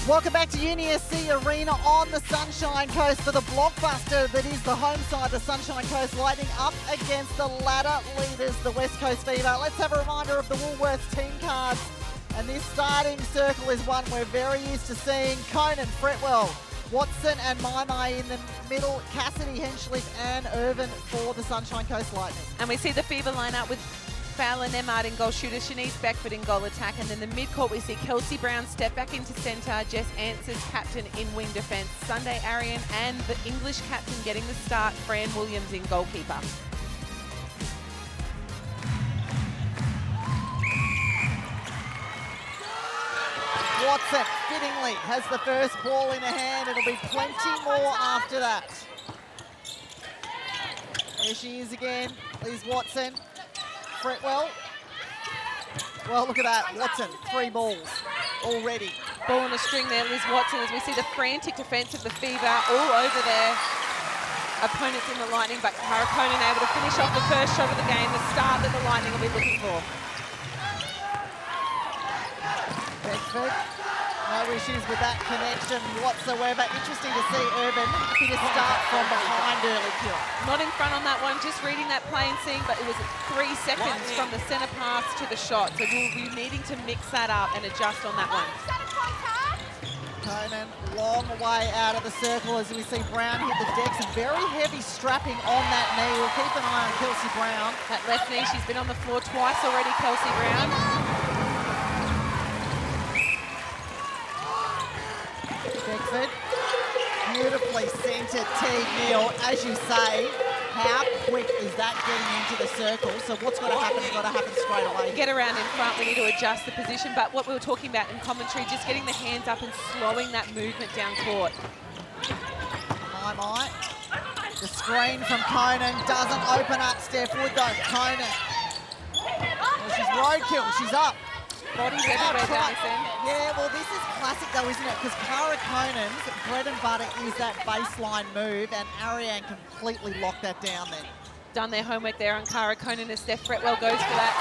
Welcome back to UniSC Arena on the Sunshine Coast for the blockbuster that is the home side, the Sunshine Coast Lightning, up against the ladder leaders, the West Coast Fever. Let's have a reminder of the Woolworths team cards. And this starting circle is one we're very used to seeing. Conan, Fretwell, Watson and Maimai in the middle, Cassidy, Henschliff and Irvin for the Sunshine Coast Lightning. And we see the Fever line up with Fowler, Nemard in goal, shooter Shanice Beckford in goal attack, and then the mid-court we see Kelsey Brown step back into centre, Jess Answers captain in wing defence, Sunday Arian and the English captain getting the start, Fran Williams in goalkeeper. Watson, fittingly, has the first ball in her hand. It'll be plenty more after that. There she is again, Liz Watson. Fretwell. Well, look at that. Watson, 3 balls already. Ball on a string there, Liz Watson, as we see the frantic defence of the Fever all over their opponents in the Lightning, but Karakonen able to finish off the first shot of the game, the start that the Lightning will be looking for. Beckford, no issues with that connection whatsoever. Interesting to see Irvin happy to start from behind early kill. Not in front on that one, just reading that play and seeing, but it was 3 seconds from the centre pass to the shot, so we'll be needing to mix that up and adjust on that one. Conan, long way out of the circle as we see Brown hit the decks. Very heavy strapping on that knee. We'll keep an eye on Kelsey Brown. That left knee, she's been on the floor twice already, Kelsey Brown. Beckford, beautifully centred Teague Neal. As you say, how quick is that getting into the circle? So what's got to happen? It's got to happen straight away. Get around in front, we need to adjust the position, but what we were talking about in commentary, just getting the hands up and slowing that movement down court. My. The screen from Conan doesn't open up Steph Wood though. Conan. Well, she's roadkill, she's up. Bodies everywhere down this end. Yeah, well, this is classic though, isn't it? Because Cara Conan's bread and butter is that baseline move, and Ariane completely locked that down then. Done their homework there on Cara Conan as Steph Fretwell goes for that.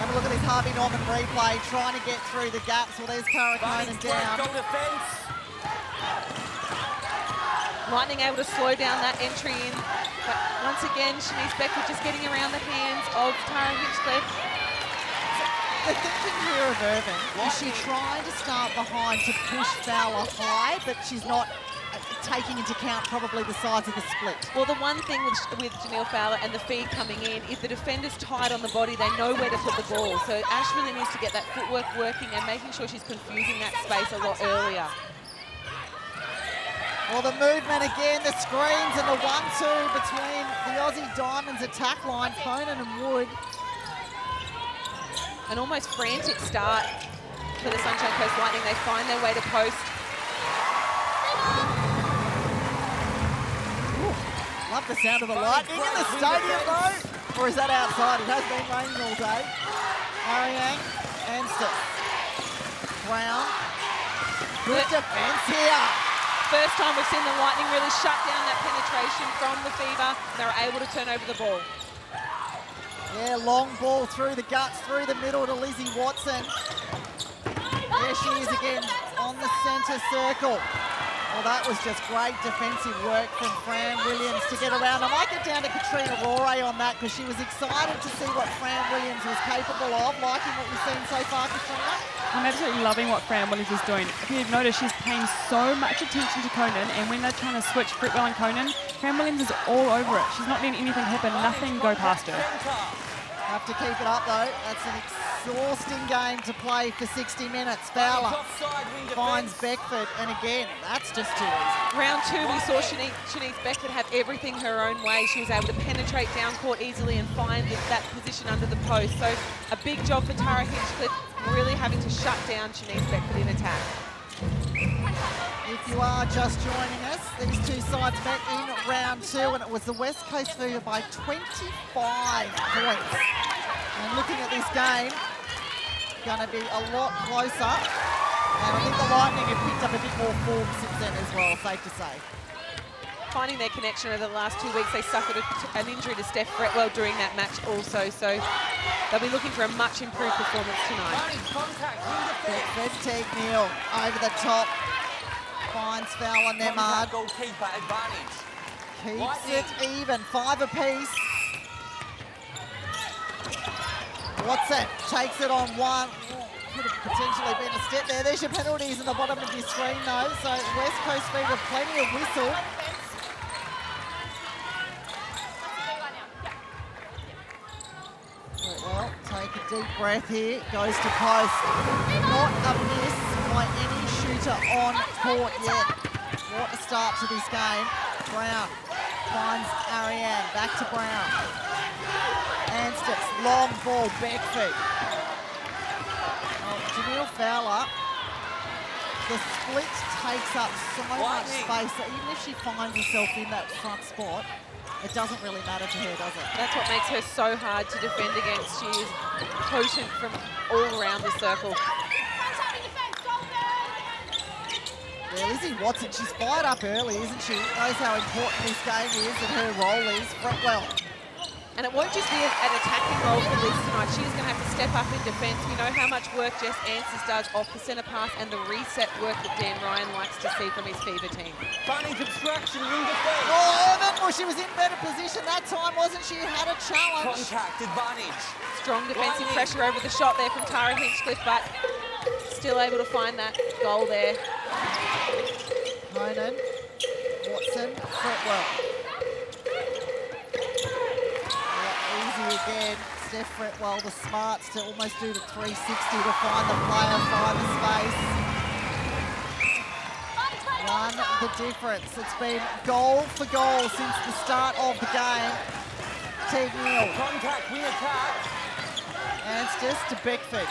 Have a look at this Harvey Norman replay, trying to get through the gaps. Well, there's Cara Conan down. Lightning able to slow down that entry in, but once again, Shanice Beckford just getting around the hands of Tara Hinchcliffe. The thinking here of Irvin is she trying to start behind to push Fowler high, but she's not taking into account probably the size of the split. Well, the one thing with Janelle Fowler and the feed coming in, if the defender's tight on the body, they know where to put the ball. So Ash really needs to get that footwork working and making sure she's confusing that space a lot earlier. Well, the movement again, the screens and the 1-2 between the Aussie Diamonds attack line, Conan and Wood. An almost frantic start for the Sunshine Coast Lightning. They find their way to post. Ooh, love the sound of the lightning in the stadium though. Or is that outside? It has been raining all day. Ariane, Anston, Brown. Good defence here. First time we've seen the Lightning really shut down that penetration from the Fever. They're able to turn over the ball. Yeah, long ball through the guts, through the middle to Lizzie Watson. There she is again on the centre circle. Well, that was just great defensive work from Fran Williams to get around. I might get down to Katrina Rore on that because she was excited to see what Fran Williams was capable of. Liking what you've seen so far, Katrina? I'm absolutely loving what Fran Williams is doing. If you've noticed, she's paying so much attention to Conan, and when they're trying to switch Fretwell and Conan, Fran Williams is all over it. She's not letting anything happen, nothing go past her. Have to keep it up though. That's an exhausting game to play for 60 minutes. Fowler finds Beckford, and again, that's just too easy. Round 2, we saw Shanice Beckford have everything her own way. She was able to penetrate down court easily and find that position under the post. So a big job for Tara Hinchcliffe, really having to shut down Shanice Beckford in attack. If you are just joining us, these two sides met in round 2, and it was the West Coast Fever by 25 points. And looking at this game, going to be a lot closer. And I think the Lightning have picked up a bit more form since then as well, safe to say. Finding their connection over the last 2 weeks, they suffered an injury to Steph Fretwell during that match also, so they'll be looking for a much improved performance tonight. Fred Teagnell over the top. Finds Fowler Nemard. Goalkeeper advantage. Keeps it even. 5 apiece. Watson takes it on one. Could have potentially been a step there. There's your penalties in the bottom of your screen though. So West Coast Fever, plenty of whistle. Well, take a deep breath here. Goes to post. Not a miss by any shooter on court yet. What a start to this game. Brown finds Ariane. Back to Brown. Anstice, long ball, Beckford. Janelle Fowler, the split takes up so much space that even if she finds herself in that front spot, it doesn't really matter to her, does it? That's what makes her so hard to defend against. She is potent from all around the circle. Yeah, Lizzie Watson, she's fired up early, isn't she? Knows how important this game is and her role is. Fretwell. And it won't just be an attacking role for Liz tonight. She's going to have to step up in defence. We know how much work Jess Ansys does off the centre pass and the reset work that Dan Ryan likes to see from his Fever team. Bunny's obstruction, ring defence. Oh, Evan, well, she was in better position that time, wasn't she? Had a challenge. Contact advantage. Strong defensive pressure over the shot there from Tara Hinchcliffe, but still able to find that goal there. Conan, Watson, Fretwell. Again, Steph Fretwell, the smarts to almost do the 360 to find the player, find the space. One, the difference. It's been goal for goal since the start of the game. Teagnell. Contact, win attack. Anstis to Beckford.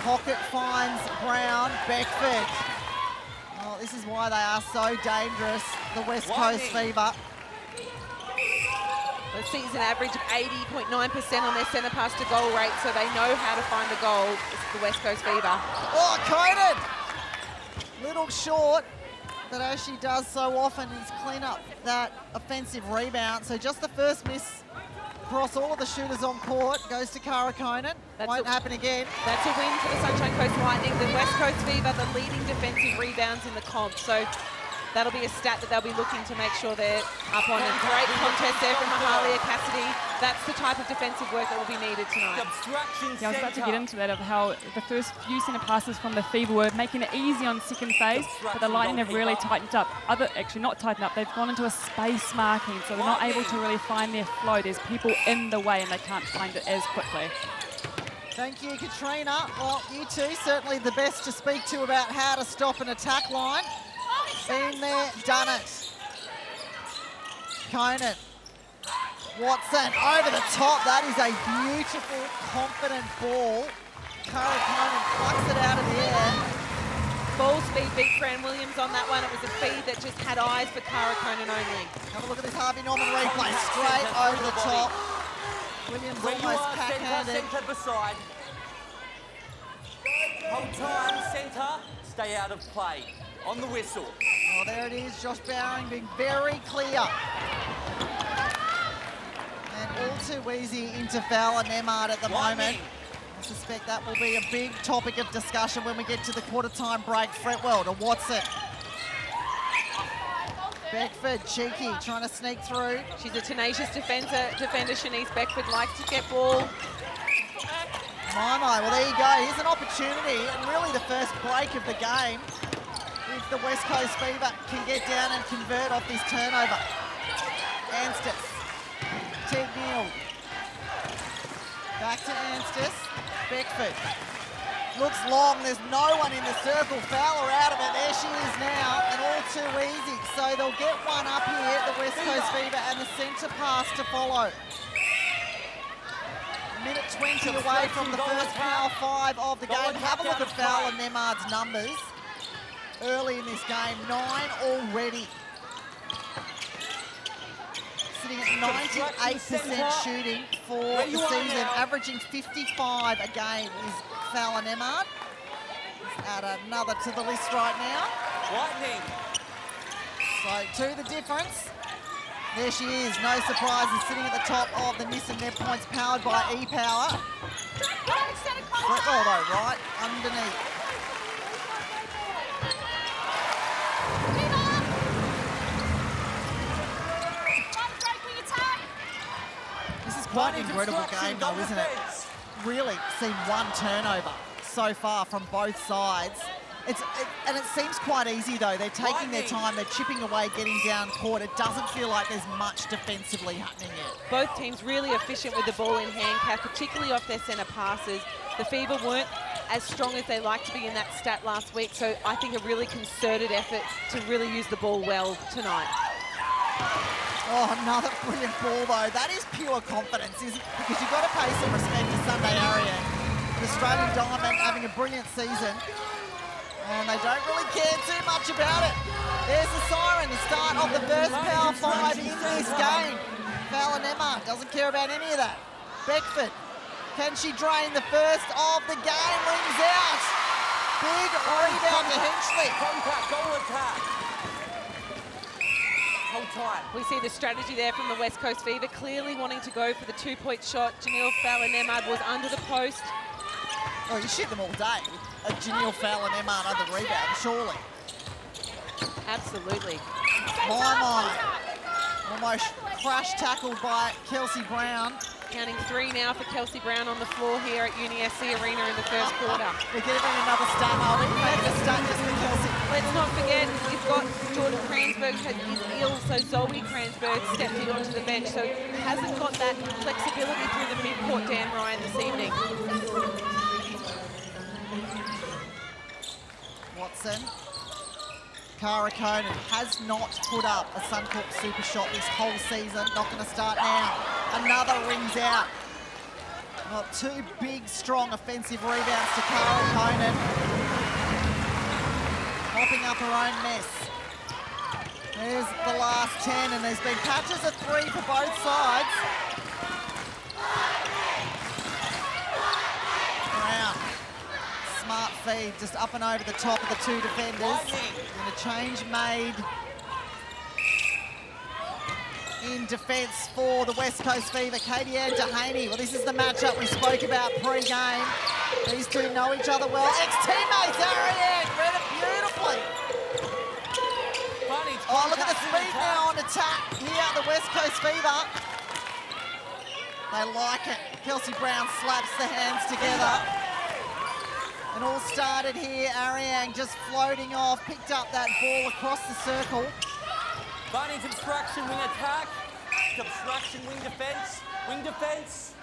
Pocket finds Brown, Beckford. Oh, this is why they are so dangerous, the West Coast Fever. The season average of 80.9% on their centre pass to goal rate, so they know how to find the goal. It's the West Coast Fever. Oh, Conan! Little short, but as she does so often is clean up that offensive rebound. So just the first miss across all of the shooters on court goes to Cara Conan. Won't happen again. That's a win for the Sunshine Coast Lightning. The West Coast Fever, the leading defensive rebounds in the comp. So that'll be a stat that they'll be looking to make sure they're up on. A great contest there from Mahalia Cassidy. That's the type of defensive work that will be needed tonight. Yeah, I was about to get into that of how the first few centre passes from the Fever were making it easy on second phase, but the Lightning have really tightened up. Actually not tightened up, they've gone into a space marking, so they're not able to really find their flow. There's people in the way and they can't find it as quickly. Thank you, Katrina. Well, you two, certainly the best to speak to about how to stop an attack line. Been there, done it. Conan. Watson over the top. That is a beautiful, confident ball. Cara Conan plucks it out of the air. Ball speed beat Fran Williams on that one. It was a feed that just had eyes for Cara Conan only. Have a look at this Harvey Norman replay. Straight over the top. Williams almost backhanded. Centre beside. Hold time, centre. Stay out of play. On the whistle. Oh, there it is. Josh Bowering being very clear. And all too easy into Fowler Nemard at the moment. I suspect that will be a big topic of discussion when we get to the quarter-time break. Fretwell to Watson. Beckford, cheeky, trying to sneak through. She's a tenacious defender. Shanice Beckford likes to get ball. My, well, there you go. Here's an opportunity, and really the first break of the game. If the West Coast Fever can get down and convert off this turnover. Anstis. Teagnell. Back to Anstis. Beckford. Looks long. There's no one in the circle. Fowler out of it. There she is now. And all too easy. So they'll get one up here at the West Coast Fever and the centre pass to follow. Minute 20 away from the first power 5 of the game. Have a look at Fowler Nemard's numbers. Early in this game, 9 already. Sitting at 98% shooting for the season, averaging 55 a game is Fowler Nemard. Let's add another to the list right now. Lightning. So to the difference. There she is, no surprises, sitting at the top of the Nissan Net Points powered by E-Power. Fretwell though, right underneath. Quite an incredible game though, isn't it? Really seen one turnover so far from both sides. And it seems quite easy though. They're taking their time, they're chipping away, getting down court. It doesn't feel like there's much defensively happening yet. Both teams really efficient with the ball in hand, Kath, particularly off their centre passes. The Fever weren't as strong as they like to be in that stat last week, so I think a really concerted effort to really use the ball well tonight. Oh, another brilliant ball though. That is pure confidence, isn't it? Because you've got to pay some respect to Sunday Arian. The Australian Diamond having a brilliant season. And they don't really care too much about it. There's the siren, the start of the first Power 5 in this game. Emma doesn't care about any of that. Beckford, can she drain the first of the game? Rings out. Big rebound to Hinchley. Contact, goal attack. Hold tight. We see the strategy there from the West Coast Fever, clearly wanting to go for the two-point shot. Janelle Fallon-Emard was under the post. Oh, you shoot them all day. Janelle Fallon-Emard under the rebound, surely. Absolutely. My. Almost crash tackled by Kelsey Brown. Counting 3 now for Kelsey Brown on the floor here at UniSC Arena in the first quarter. We're giving another stat, are we? Maybe a stat just for Kelsey. Let's not forget, we've got Jordan Kransberg is ill, so Zoe Kransberg stepped in onto the bench, so hasn't got that flexibility through the midcourt, Dan Ryan, this evening. Watson. Cara Conan has not put up a Suncorp super shot this whole season. Not going to start now. Another rings out. Well, 2 big, strong offensive rebounds to Cara Conan. Mopping up her own mess. There's the last 10, and there's been patches of 3 for both sides. Brown. Smart feed, just up and over the top of the 2 defenders. And a change made in defence for the West Coast Fever. Katie Ann Dehaney. Well, this is the matchup we spoke about pre-game. These 2 know each other well. Ex-teammates, Ariane, read it beautifully. Oh, look at the speed now on attack here at the West Coast Fever. They like it. Kelsey Brown slaps the hands together. And all started here, Ariang just floating off, picked up that ball across the circle. Bunnings obstruction, wing attack. Obstruction, wing defence. Wing defence.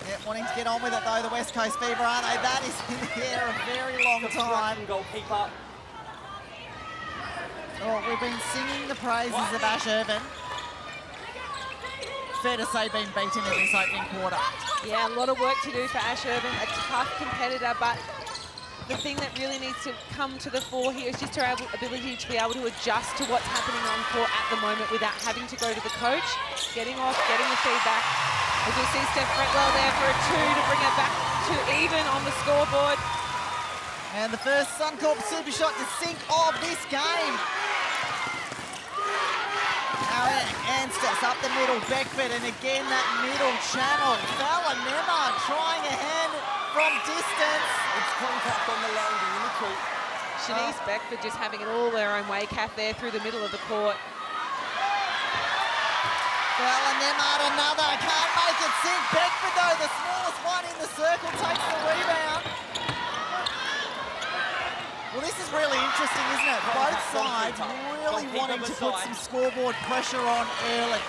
Yeah, wanting to get on with it though, the West Coast Fever, aren't they? That is in the air a very long time. Goalkeeper. Oh, we've been singing the praises of Ash Irvin. Fair to say being beaten in this opening quarter. Yeah, a lot of work to do for Ash Irvin, a tough competitor, but the thing that really needs to come to the fore here is just her ability to be able to adjust to what's happening on court at the moment without having to go to the coach, getting off, getting the feedback. As we see Steph Fretwell there for a 2 to bring it back to even on the scoreboard. And the first Suncorp super shot to sink of this game. Anstis up the middle, Beckford, and again that middle channel. Fallon-Emard trying a hand from distance. It's contact on the landing in the court. Shanice Beckford just having it all their own way, Kath, there through the middle of the court. Fallon-Emard another, can't make it sink. Beckford though, the smallest one in the circle, takes the rebound. Well, this is really interesting, isn't it? Both sides really wanting to put some scoreboard pressure on early.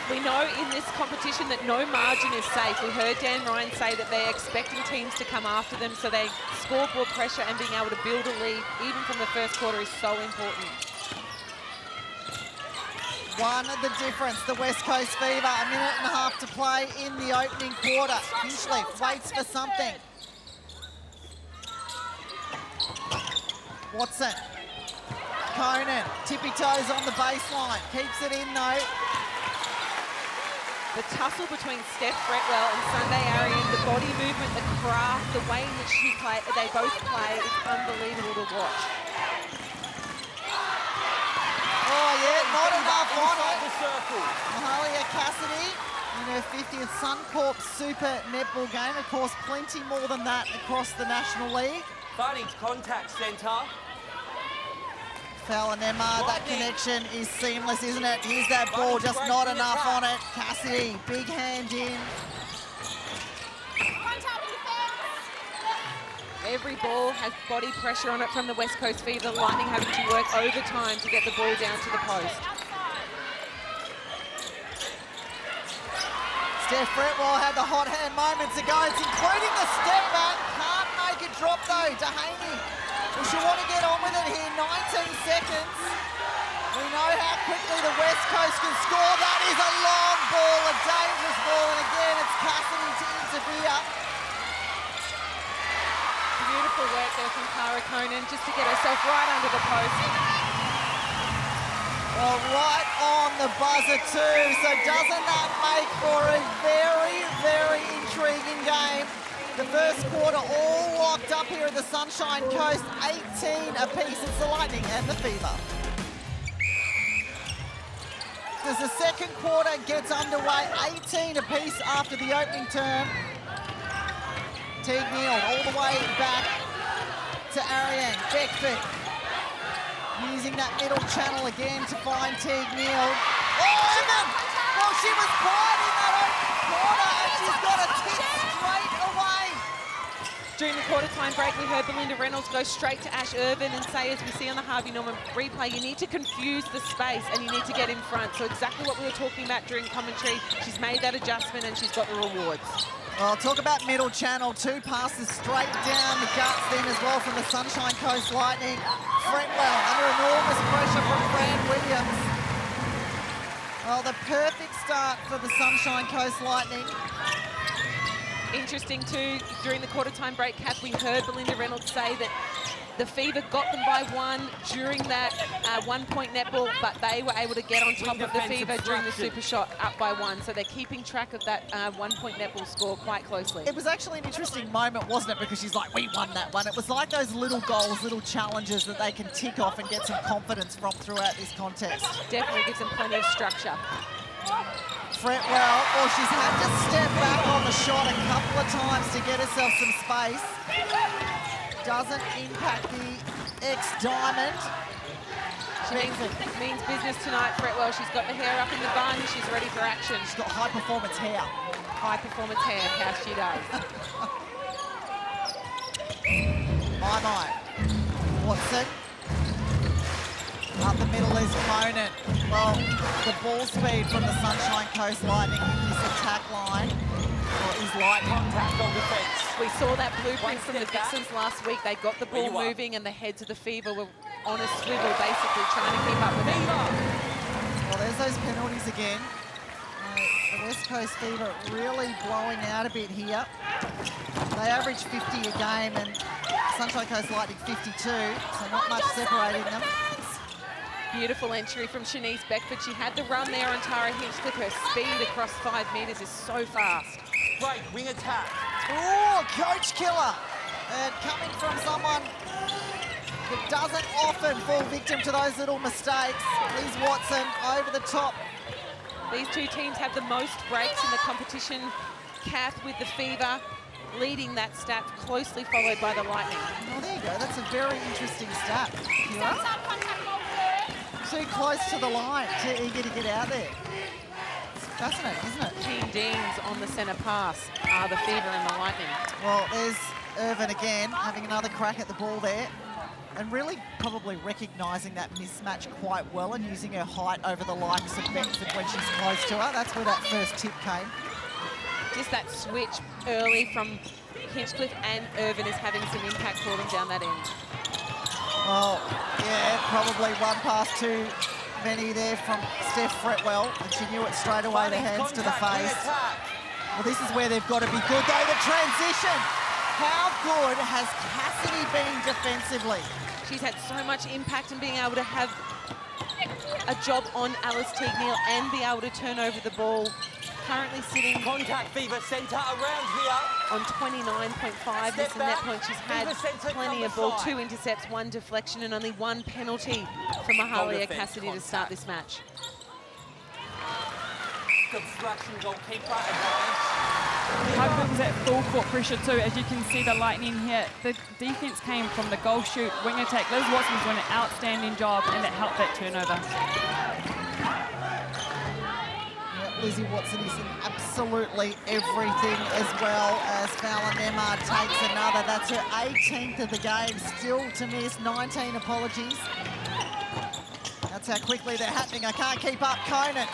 We know in this competition that no margin is safe. We heard Dan Ryan say that they're expecting teams to come after them, so they scoreboard pressure and being able to build a lead, even from the first quarter, is so important. One of the difference, the West Coast Fever, a minute and a half to play in the opening quarter. Hinchley waits for something. Watson, Conan, tippy toes on the baseline, keeps it in though. The tussle between Steph Fretwell and Sunday Arian, the body movement, the craft, the way in which they both play is unbelievable to watch. Oh yeah, not enough on it. The circle. Mahalia Cassidy in her 50th Suncorp Super Netball game. Of course, plenty more than that across the National League. Bunnings contact centre. Falanema, that connection is seamless, isn't it? Here's that ball, just not enough on it. Cassidy, big hand in. Every ball has body pressure on it from the West Coast Fever. The Lightning having to work overtime to get the ball down to the post. Steph Fretwell had the hot hand moments ago. It's including the step back. Can't make it drop though. Dehaney. We should want to get on with it here. 19 seconds. We know how quickly the West Coast can score. That is a long ball, a dangerous ball. And again, it's Cassidy to interfere. Beautiful work there from Cara Conan just to get herself right under the post. Well, right on the buzzer too. So doesn't that make for a very, very intriguing game? The first quarter all locked up here at the Sunshine Coast. 18 apiece. It's the Lightning and the Fever. As the second quarter gets underway, 18 apiece after the opening term. Teague Neal all the way back to Ariane. Beckford using that middle channel again to find Teague Neal. Oh, Evan! Well, she was quiet in that opening quarter and she's got a tip straight away. During the quarter-time break, we heard Belinda Reynolds go straight to Ash Irvin and say, as we see on the Harvey Norman replay, you need to confuse the space and you need to get in front. So exactly what we were talking about during commentary. She's made that adjustment and she's got the rewards. Well, talk about middle channel. 2 passes straight down the guts then as well from the Sunshine Coast Lightning. Fretwell under enormous pressure from Fran Williams. Well, the perfect start for the Sunshine Coast Lightning. Interesting too, during the quarter-time break, Kath, we heard Belinda Reynolds say that the Fever got them by 1 during that 1-point netball, but they were able to get on top of the Fever during the super shot up by 1. So they're keeping track of that 1-point netball score quite closely. It was actually an interesting moment, wasn't it? Because she's like, we won that one. It was like those little goals, little challenges that they can tick off and get some confidence from throughout this contest. Definitely gives them plenty of structure. Fretwell, well, she's had to step back on the shot a couple of times to get herself some space. Doesn't impact the ex-Diamond. She means business tonight, Fretwell. She's got the hair up in the bun. She's ready for action. She's got high-performance hair. High-performance hair, Cass, she does. My. Watson. Up the middle is Conan. Well, the ball speed from the Sunshine Coast Lightning in this attack line is light contact on defence. We saw that blueprint from the Vixens last week. They got the ball moving and the heads of the Fever were on a swivel, basically trying to keep up with it. Well, there's those penalties again. The West Coast Fever really blowing out a bit here. They average 50 a game and Sunshine Coast Lightning 52, so not much separating them. Beautiful entry from Shanice Beckford. She had the run there on Tara Hinchcliffe. Her speed across 5 metres is so fast. Great wing attack. Oh, coach killer. And coming from someone that doesn't often fall victim to those little mistakes. Liz Watson over the top. These two teams have the most breaks in the competition. Kath with the Fever leading that stat, closely followed by the Lightning. Oh, there you go. That's a very interesting stat, Kira. Too close to the line, too eager to get out there. It's fascinating, isn't it? Team Deans on the centre pass are the Fever and the Lightning. Well, there's Irvin again, having another crack at the ball there. And really probably recognising that mismatch quite well and using her height over the likes of Beckford when she's close to her. That's where that first tip came. Just that switch early from Hinchcliffe and Irvin is having some impact for them down that end. Oh, yeah, probably one pass too many there from Steph Fretwell, and she knew it straight away, the hands to the face. Well, this is where they've got to be good, though, the transition. How good has Cassidy been defensively? She's had so much impact in being able to have a job on Alice Teague Neal and be able to turn over the ball. Currently sitting Contact Fever centre around here. On 29.5 this net point. She's had plenty of ball, 2 intercepts, 1 deflection, and only 1 penalty for Mahalia Cassidy to start this match. Obstruction goalkeeper advantage. Hopefully it was at full court pressure too. As you can see, the Lightning here, the defense came from the goal shoot, wing attack. Liz Watson was doing an outstanding job, and that helped that turnover. Lizzie Watson is in absolutely everything, as well as Fallon Nemard takes another. That's her 18th of the game, still to miss, 19 apologies. That's how quickly they're happening. I can't keep up. Conan,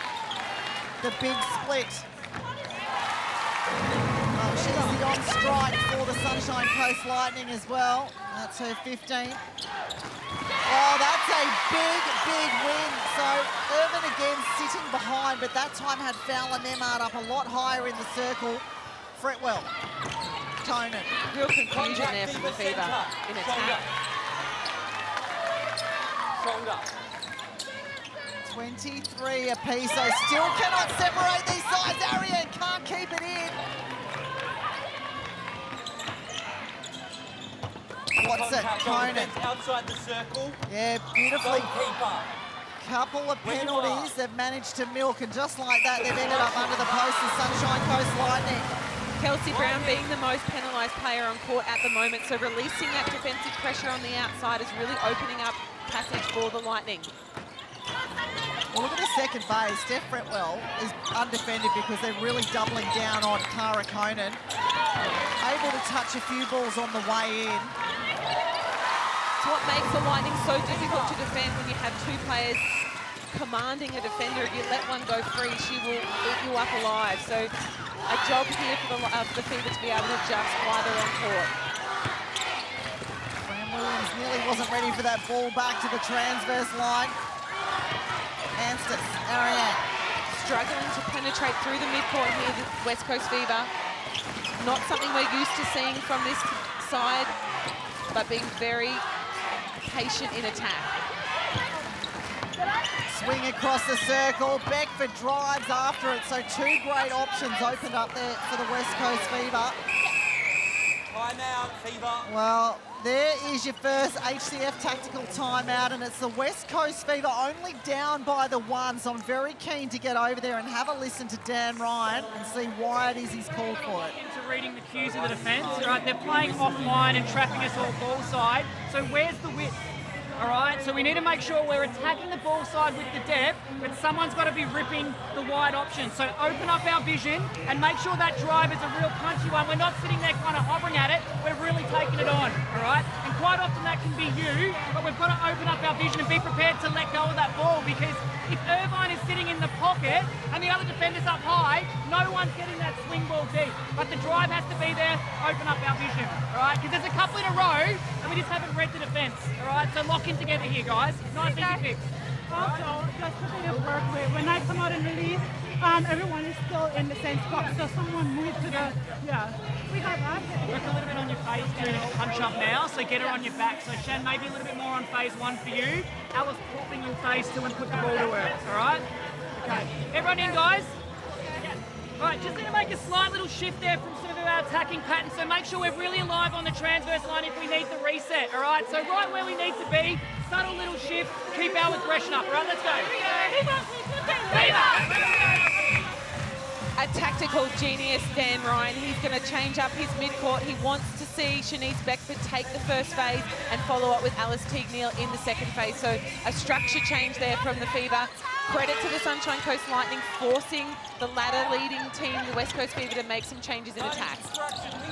the big split. Oh, she's the on strike for the Sunshine Coast Lightning as well. That's her 15th. Oh, that's a big, big win. So Irvin again sitting behind, but that time had Fowler Nemard up a lot higher in the circle. Fretwell, Conan. Real confusion there from the Fever in attack. Shoulder. 23 apiece, so still cannot separate these sides. Ariane can't keep it in. Watson, Conan. Outside the circle. Yeah, beautifully. Goalkeeper. Couple of penalties they've managed to milk, and just like that, they've ended up under the post of Sunshine Coast Lightning. Kelsey Brown being the most penalised player on court at the moment, so releasing that defensive pressure on the outside is really opening up passage for the Lightning. Well, look at the second phase. Steph Fretwell is undefended because they're really doubling down on Cara Conan. Able to touch a few balls on the way in. It's what makes the Lightning so difficult to defend when you have two players commanding a defender. If you let one go free, she will eat you up alive. So a job here for the Fever to be able to adjust while they're on court. Fran Williams nearly wasn't ready for that ball back to the transverse line. Anstis, Ariane. Struggling to penetrate through the midcourt here, the West Coast Fever. Not something we're used to seeing from this side, but being very patient in attack. Swing across the circle. Beckford drives after it, so two great options opened up there for the West Coast Fever. Timeout, Fever. Well, there is your first HCF tactical timeout, and it's the West Coast Fever only down by the one, so I'm very keen to get over there and have a listen to Dan Ryan and see why it is he's called for it. Into reading the cues of the defence, all right? They're playing offline and trapping us all ball side, so where's the width? All right, so we need to make sure we're attacking the ball side with the depth, but someone's got to be ripping the wide option. So open up our vision and make sure that drive is a real punchy one. We're not sitting there kind of hovering at it, we're really taking it on, all right? And quite often that can be you, but we've got to open up our vision and be prepared to let go of that ball, because if Irvine is sitting in the pocket and the other defender's up high, no one's getting that swing ball deep. But the drive has to be there, open up our vision, all right? Because there's a couple in a row and we just haven't read the defence, all right? So lock in together here, guys. Nice easy fix. Also, just a bit of work with, when I come out and release, everyone is still in the same spot, so someone moves to the, we got that. Work a little bit on your phase two to punch up now, so get her on your back. So Shan, maybe a little bit more on phase one for you. Alice popping in phase two and put the ball to work, all right? Okay, everyone in, guys? All right, just need to make a slight little shift there from some of our attacking patterns, so make sure we're really alive on the transverse line if we need the reset, all right? So right where we need to be, subtle little shift, keep our aggression up, all right? Let's go. A tactical genius, Dan Ryan. He's going to change up his midcourt. He wants to see Shanice Beckford take the first phase and follow up with Alice Teague-Neal in the second phase. So a structure change there from the Fever. Credit to the Sunshine Coast Lightning forcing the ladder-leading team, the West Coast Fever, to make some changes in attack.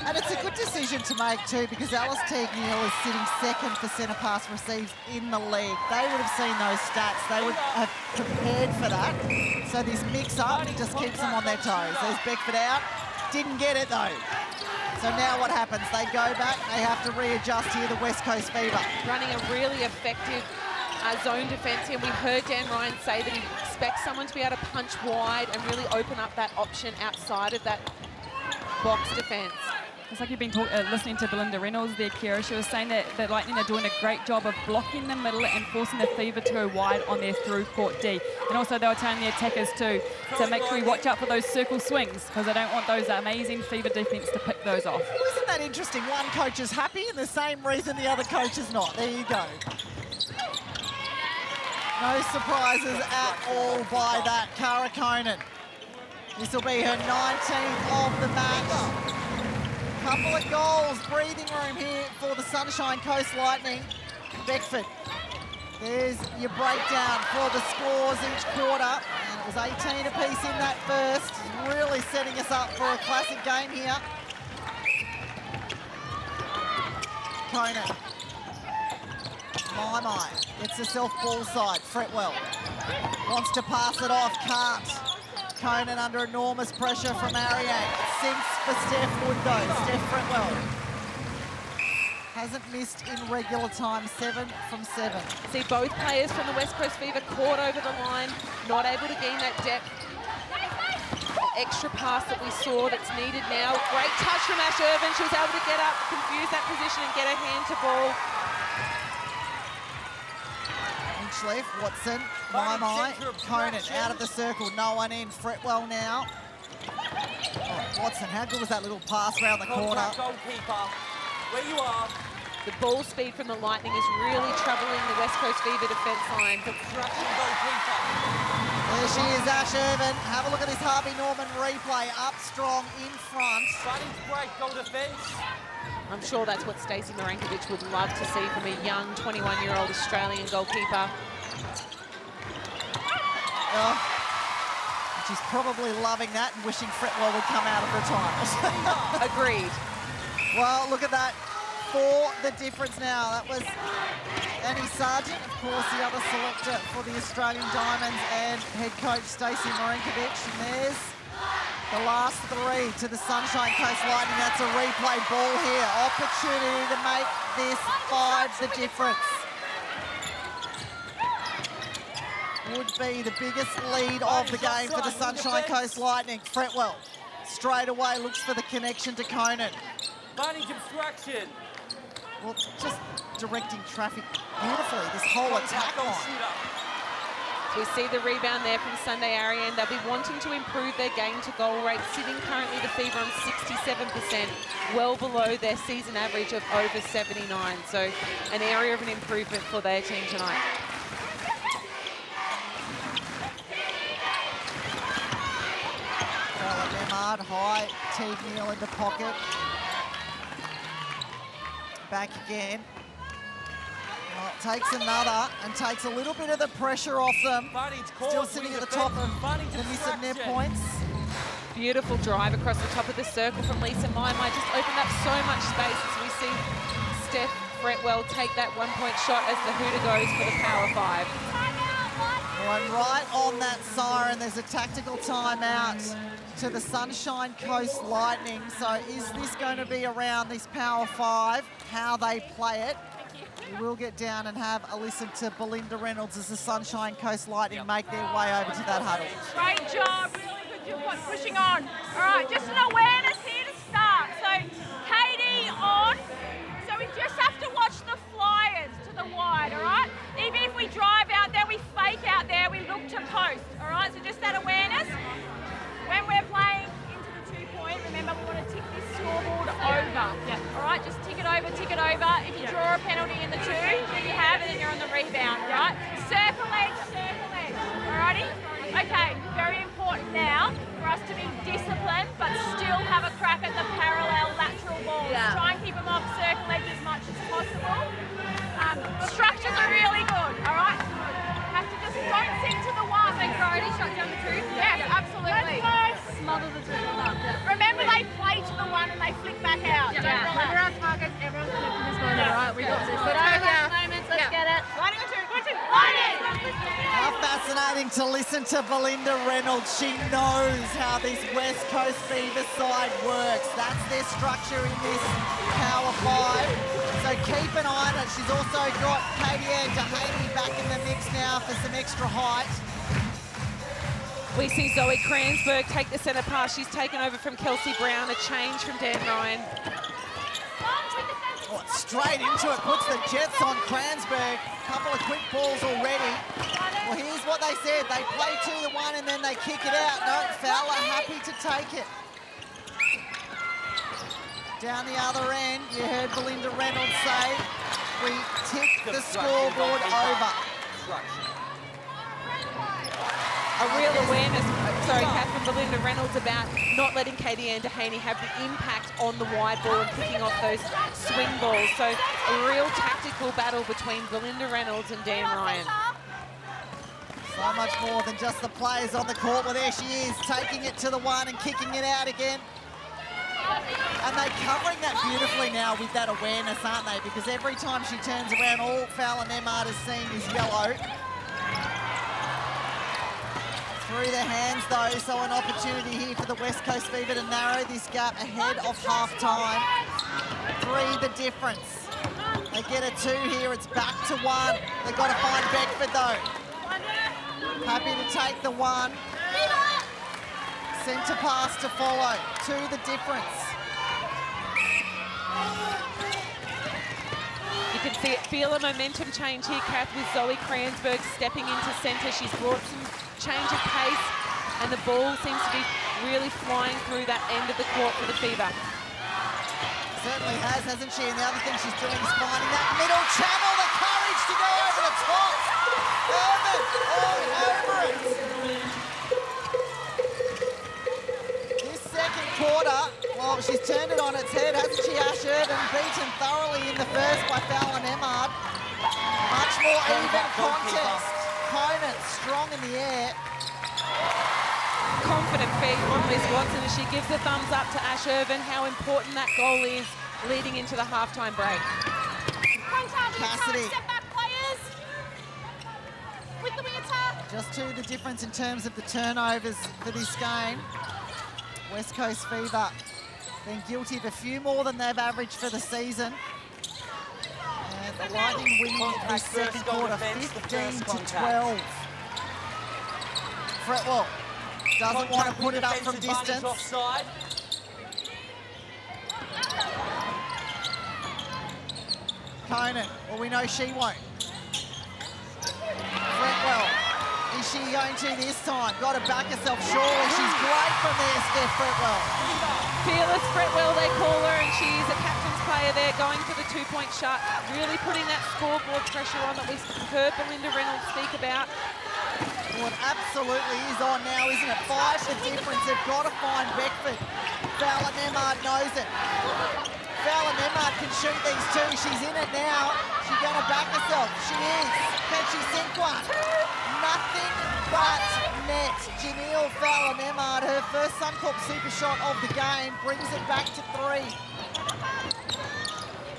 And it's a good decision to make too, because Alice Teague-Neal is sitting second for centre pass receives in the league. They would have seen those stats. They would have prepared for that. So this mix-up just keeps them on their toes. There's Beckford out. Didn't get it though. So now what happens? They go back. They have to readjust here, the West Coast Fever. Running a really effective zone defence here. We heard Dan Ryan say that he expects someone to be able to punch wide and really open up that option outside of that box defence. It's like you've been listening to Belinda Reynolds there, Kira. She was saying that the Lightning are doing a great job of blocking the middle and forcing the Fever to go wide on their through court D. And also they were telling the attackers too to make sure you watch out for those circle swings, because they don't want those amazing Fever defence to pick those off. Well, isn't that interesting? One coach is happy and the same reason the other coach is not. There you go. No surprises at all by that. Cara Conan. This will be her 19th of the match. Couple of goals, breathing room here for the Sunshine Coast Lightning. Beckford, there's your breakdown for the scores each quarter. And it was 18 apiece in that first. Really setting us up for a classic game here. Conan. My. Gets herself ball side. Fretwell wants to pass it off, can't. Conan under enormous pressure from Ariane. Sinks for Steph Wood though. Steph Fretwell hasn't missed in regular time, 7 from 7. See both players from the West Coast Fever caught over the line, not able to gain that depth. That extra pass that we saw that's needed now. Great touch from Ash Irvin. She was able to get up, confuse that position and get her hand to ball. Inchleaf, Watson, My, Conan out of the circle, no one in. Fretwell now. Oh, Watson, how good was that little pass round the corner? Goalkeeper, where you are. The ball speed from the Lightning is really troubling the West Coast Fever defence line. Obstruction goalkeeper. There she is, Ash Irvin. Have a look at this Harvey Norman replay. Up strong, in front. Bunnings break, goal defence. I'm sure that's what Stacey Marankovic would love to see from a young 21-year-old Australian goalkeeper. Oh, she's probably loving that and wishing Fretwell would come out of retirement. Agreed. Well, look at that. For the difference now. That was Annie Sargent, of course, the other selector for the Australian Diamonds, and head coach Stacey Marankovic. And there's the last 3 to the Sunshine Coast Lightning. That's a replay ball here. Opportunity to make this 5 the difference. Would be the biggest lead of the game for the Sunshine Coast Lightning. Fretwell straight away looks for the connection to Conan. Bunnings obstruction. Well, just directing traffic beautifully, this whole attack line. We see the rebound there from Sunday Ariane. They'll be wanting to improve their game to goal rate, sitting currently the Fever on 67%, well below their season average of over 79. So an area of an improvement for their team tonight. Nemard high, Teague Neal in the pocket. Back again. Well, takes another and takes a little bit of the pressure off them. Still sitting at the top of the miss of net points. Beautiful drive across the top of the circle from Lisa Mai. Just opened up so much space as we see Steph Fretwell take that 1-point shot as the hooter goes for the Power 5. And right on that siren, there's a tactical timeout to the Sunshine Coast Lightning. So is this going to be around this Power 5, how they play it? We will get down and have a listen to Belinda Reynolds as the Sunshine Coast Lightning make their way over to that huddle. Great job, really good job pushing on. All right, just an awareness here to start. So Katie on, so we just have to watch the flyers to the wide, all right? Even if we drive out there, we fake out there, we look to post, all right? So just that awareness. When we're playing into the 2-point, remember we want to tick this scoreboard over. Yeah. All right, just tick it over, tick it over. If you draw a penalty in the 2, then you have it and you're on the rebound, right? Circle edge, all righty? Okay, very important now for us to be disciplined but still have a crack at the parallel lateral balls. Yeah. Try and keep them off circle edge as much as possible. Structures are really good, all right? Have to just don't sink to the 1. Make priority shut down the 2? Yes, absolutely. Smother the 2. Remember they play to the 1 and they flick back out. Don't relax. Remember our targets, everyone's going to this one, all right? We got this. Let's get it. Lighting on 2, 1, 2, lighting! How fascinating to listen to Belinda Reynolds. She knows how this West Coast Fever side works. That's their structure in this Power 5. So keep an eye on it. She's also got Katie Ann DeHaney back in the mix now for some extra height. We see Zoe Kransberg take the centre pass. She's taken over from Kelsey Brown, a change from Dan Ryan. Oh, straight into it, puts the Jets on Kransberg. Couple of quick balls already. Well, here's what they said. They play 2-1 and then they kick it out. No, Fowler happy to take it. Down the other end, you heard Belinda Reynolds say, we tick the scoreboard over. A real awareness. Catherine Belinda Reynolds about not letting Katie Ann Dehaney have the impact on the wide ball and picking off those swing balls. So a real tactical battle between Belinda Reynolds and Dan Ryan. So much more than just the players on the court. Well, there she is, taking it to the one and kicking it out again. And they're covering that beautifully now with that awareness, aren't they? Because every time she turns around, all Fowler Nemard is seeing is yellow. Through the hands, though, so an opportunity here for the West Coast Fever to narrow this gap ahead of half-time. 3 the difference. They get a 2 here, it's back to 1. They've got to find Beckford, though. Happy to take the 1. Centre pass to follow. 2 the difference. You can feel a momentum change here, Kath, with Zoe Kransberg stepping into centre. She's brought some change of pace, and the ball seems to be really flying through that end of the court for the Fever. Certainly has, hasn't she? And the other thing she's doing is finding that middle channel, the courage to go over the top. Irvin all over it. This second quarter, well, she's turned it on its head, hasn't she, Ash Irvin? Beaten thoroughly in the first by Fowler Nemard. Much more even contest. Conan strong in the air. Confident feed from Liz Watson as she gives the thumbs up to Ash Irvin, how important that goal is leading into the halftime break. Cassidy. Step back, players. With the wing attack. Just 2 the difference in terms of the turnovers for this game. West Coast Fever been guilty of a few more than they've averaged for the season. And the Lightning winning this second quarter, 15 to 12. Fretwell doesn't want to put it up from distance. Offside. Conan, well, we know she won't. Fretwell, is she going to this time? Got to back herself, surely. She's great from there, Steph Fretwell. Fearless Fretwell, they call her, and she's a captain's player there, going for the 2-point shot, really putting that scoreboard pressure on that we heard Belinda Reynolds speak about. Well, it absolutely is on now, isn't it? 5 the difference. They've got to find Beckford. Fowler Nemard knows it. Fowler Nemard can shoot these 2. She's in it now. She's going to back herself. She is. Can she sink one? Nothing but net. Janelle Fowler Nemard, her first Suncorp super shot of the game, brings it back to 3.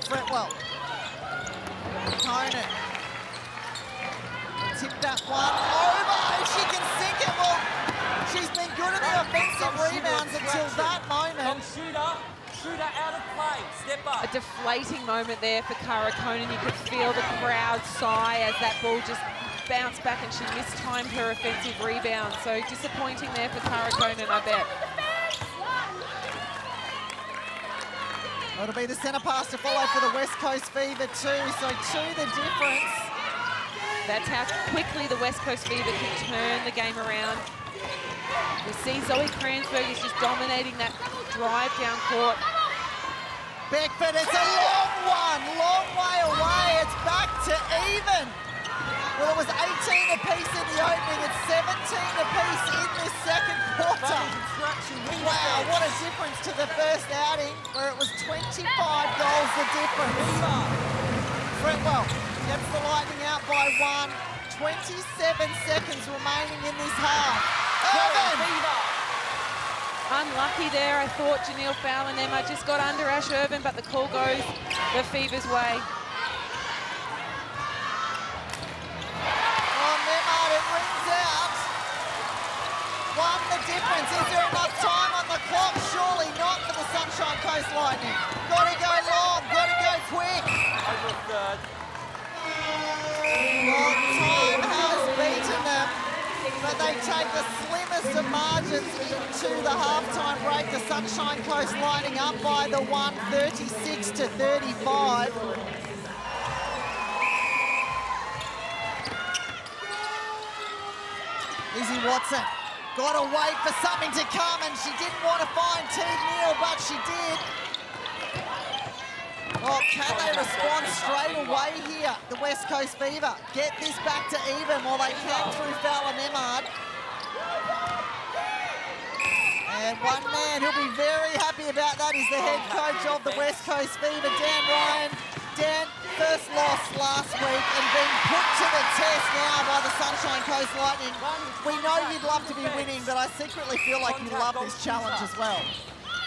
Fretwell. Conan. Tip that one over. If she can sink it, well, she's been good at the offensive rebounds until that moment. Shooter out of play. Step up. A deflating moment there for Cara Conan. You could feel the crowd sigh as that ball just bounced back and she mistimed her offensive rebound. So disappointing there for Cara Conan, I bet. It'll be the centre pass to follow for the West Coast Fever too. So 2 the difference. That's how quickly the West Coast Fever can turn the game around. We see Zoe Kransberg is just dominating that drive down court. Beckford, it's a long way away. It's back to even. Well, it was 18 apiece in the opening. It's 17 apiece in this second quarter. Wow, what a difference to the first outing where it was 25 goals the difference. Fretwell gets the Lightning out by 1. 27 seconds remaining in this half. Irvin! Unlucky there. I thought Janelle Fowler Nemard just got under Ash Irvin, but the call goes the Fever's way. Oh, Nemard, it rings out. 1 the difference. Is there enough time on the clock? Surely not for the Sunshine Coast Lightning. Got to go long, got to go quick. Over a third. Well, time has beaten them, but they take the slimmest of margins into the halftime break. The Sunshine Coast Lightning up by the 1, 36 to 35. Izzy Watson got to wait for something to come, and she didn't want to find Teague Neal, but she did. Oh, can they respond straight away here, the West Coast Fever? Get this back to even while they can through Fowler Nemard. And one man who'll be very happy about that is the head coach of the West Coast Fever, Dan Ryan. Dan, first loss last week and being put to the test now by the Sunshine Coast Lightning. We know you'd love to be winning, but I secretly feel like you love this challenge as well.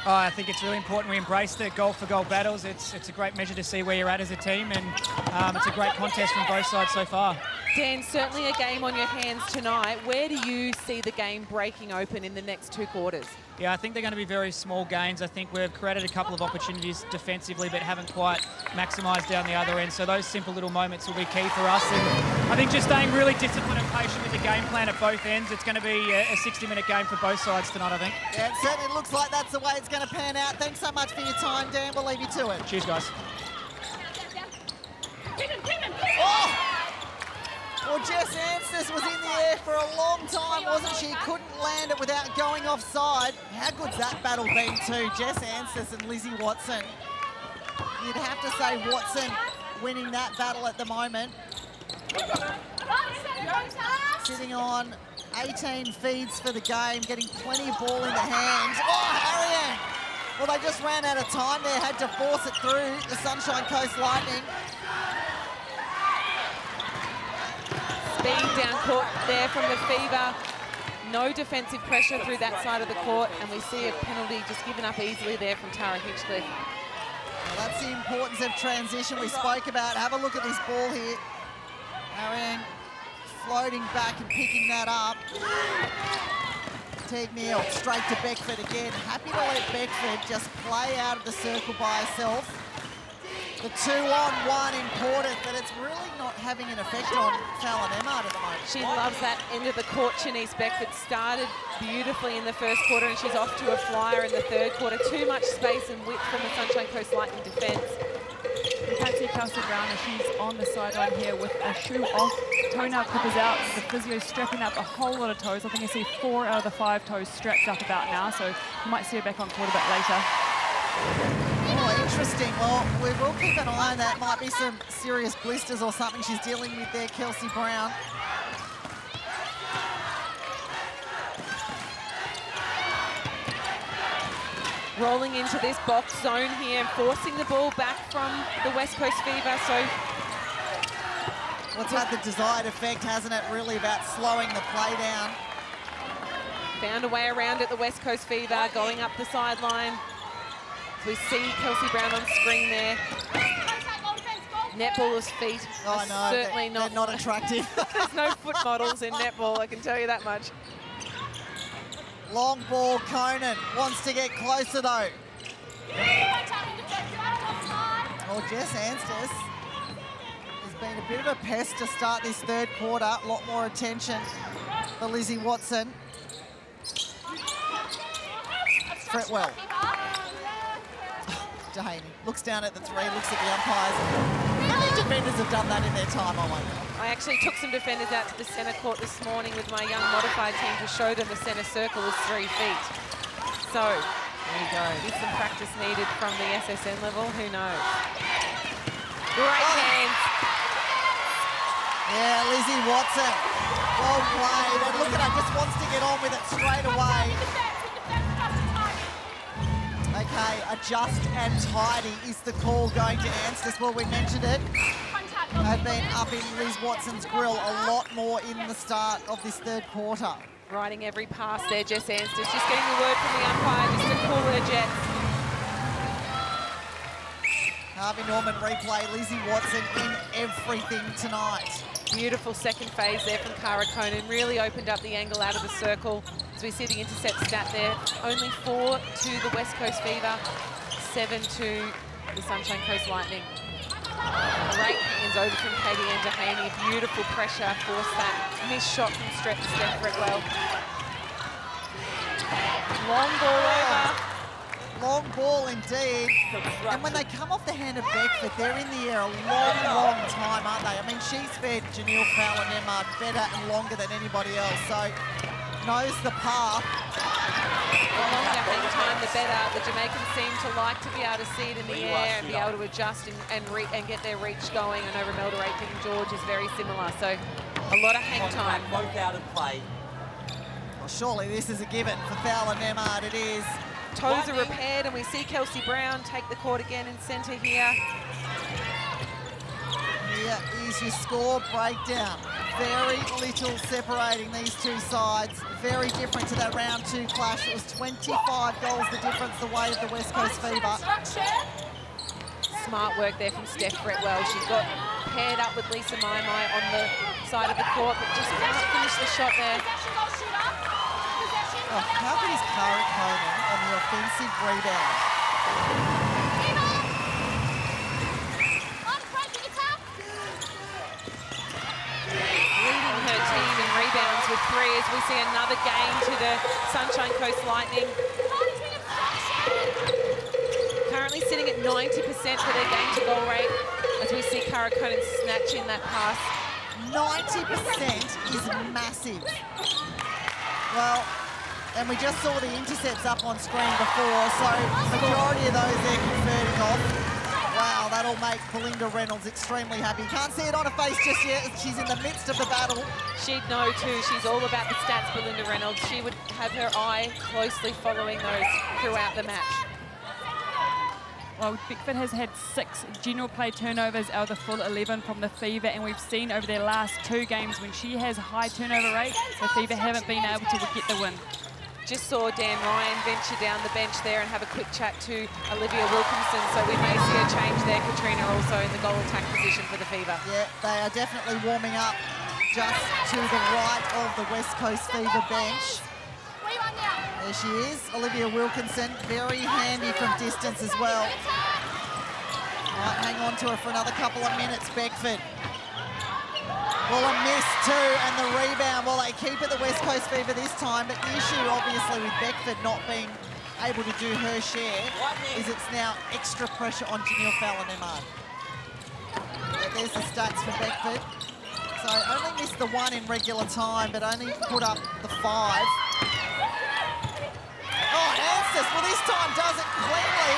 Oh, I think it's really important we embrace the goal-for-goal battles. It's a great measure to see where you're at as a team, and it's a great contest from both sides so far. Dan, certainly a game on your hands tonight. Where do you see the game breaking open in the next 2 quarters? Yeah, I think they're going to be very small gains. I think we've created a couple of opportunities defensively but haven't quite maximised down the other end. So those simple little moments will be key for us. And I think just staying really disciplined and patient with the game plan at both ends. It's going to be a 60-minute game for both sides tonight, I think. Yeah, it certainly looks like that's the way it's going to pan out. Thanks so much for your time, Dan. We'll leave you to it. Cheers, guys. Oh! Well, Jess Anstis was in the air for a long time, wasn't she? Couldn't land it without going offside. How good's that battle been too? Jess Anstis and Lizzie Watson. You'd have to say Watson winning that battle at the moment. Sitting on 18 feeds for the game, getting plenty of ball in the hands. Oh, Harrian! Well, they just ran out of time there, had to force it through the Sunshine Coast Lightning. Speed down court there from the Fever. No defensive pressure through that side of the court, and we see a penalty just given up easily there from Tara Hinchcliffe. Well, that's the importance of transition we spoke about. Have a look at this ball here. Ariang floating back and picking that up. Teague Neal straight to Beckford again. Happy to let Beckford just play out of the circle by herself. The 2-on-1 important, but it's really not having an effect on Fallon Emmard at the moment. She loves that end of the court. Shanice Beckford started beautifully in the first quarter, and she's off to a flyer in the third quarter. Too much space and width from the Sunshine Coast Lightning defence. You can see Kelsey Brown as she's on the sideline here with a shoe off, toenail clippers out. The physio strapping up a whole lot of toes. I think you see 4 out of the 5 toes strapped up about now, so you might see her back on court a bit later. Oh, interesting. Well, we will keep an eye on that. Might be some serious blisters or something she's dealing with there, Kelsey Brown. Rolling into this box zone here and forcing the ball back from the West Coast Fever. So what's had the desired effect, hasn't it? Really about slowing the play down. Found a way around it, the West Coast Fever going up the sideline. We see Kelsey Brown on screen there. Netballer's feet are certainly they're not attractive. There's no foot models in netball, I can tell you that much. Long ball, Conan wants to get closer though. Oh, Jess Anstis has been a bit of a pest to start this third quarter. A lot more attention for Lizzie Watson. Fretwell. Dehaney looks down at the 3, looks at the umpires. How many defenders have done that in their time, I wonder? I actually took some defenders out to the centre court this morning with my young modified team to show them the centre circle is 3 feet. So, there you go. Is some practice needed from the SSN level? Who knows? Great hands. Yeah, Lizzie Watson. Well played. And look at her, just wants to get on with it straight away. Okay, adjust and tidy is the call going to Anstis. Well, we mentioned it. They've been up in Liz Watson's grill a lot more in the start of this third quarter. Riding every pass there, Jess Anstis. Just getting the word from the umpire just to cool her jets. Harvey Norman replay, Lizzie Watson in everything tonight. Beautiful second phase there from Cara Conan. Really opened up the angle out of the circle. As we see the intercept stat there, only 4 to the West Coast Fever, 7 to the Sunshine Coast Lightning. Great hands over from Katie and Dehaney. Beautiful pressure, forced that missed shot from Steph Fretwell. Long ball over. Long ball indeed. And when they come off the hand of Beckford, they're in the air a long, long time, aren't they? I mean, she's fed Janelle Fallon Emmard better and longer than anybody else, so knows the path. The longer hang time, the better. The Jamaicans seem to like to be able to see it in the air and be able to adjust and get their reach going. I know Romelda King George is very similar, so a lot of hang time. Both out of play. Well, surely this is a given for Fowler Nemard. It is. Toes are repaired, and we see Kelsey Brown take the court again in centre here. Here is your score breakdown. Very little separating these two sides. Very different to that round 2 clash. It was 25 goals the difference the way of the West Coast Fever. Smart work there from Steph Bretwell. She got paired up with Lisa Mai on the side of the court, but just can't finish the shot there. Oh, how good is Cara Conan on the offensive rebound? Leading her team in rebounds with 3 as we see another game to the Sunshine Coast Lightning. Currently sitting at 90% for their game-to-goal rate as we see Cara Conan snatching that pass. 90% is massive. Well, and we just saw the intercepts up on screen before, so majority of those they're converting off. Wow, that'll make Belinda Reynolds extremely happy. Can't see it on her face just yet. She's in the midst of the battle. She'd know too. She's all about the stats, Belinda Reynolds. She would have her eye closely following those throughout the match. Well, Beckford has had 6 general play turnovers out of the full 11 from the Fever, and we've seen over their last 2 games when she has high turnover rate, the Fever haven't been able to get the win. Just saw Dan Ryan venture down the bench there and have a quick chat to Olivia Wilkinson, so we may see a change there. Katrina also in the goal attack position for the Fever. Yeah, they are definitely warming up just to the right of the West Coast Fever bench. There she is, Olivia Wilkinson, very handy from distance as well. Might hang on to her for another couple of minutes, Beckford. Well, a miss too, and the rebound. Well, they keep it the West Coast Fever this time, but the issue, obviously, with Beckford not being able to do her share is it's now extra pressure on Janelle Fowler-Nemard. There's the stats for Beckford. So only missed the 1 in regular time, but only put up the 5. Oh, Anstis, well, this time does it cleanly.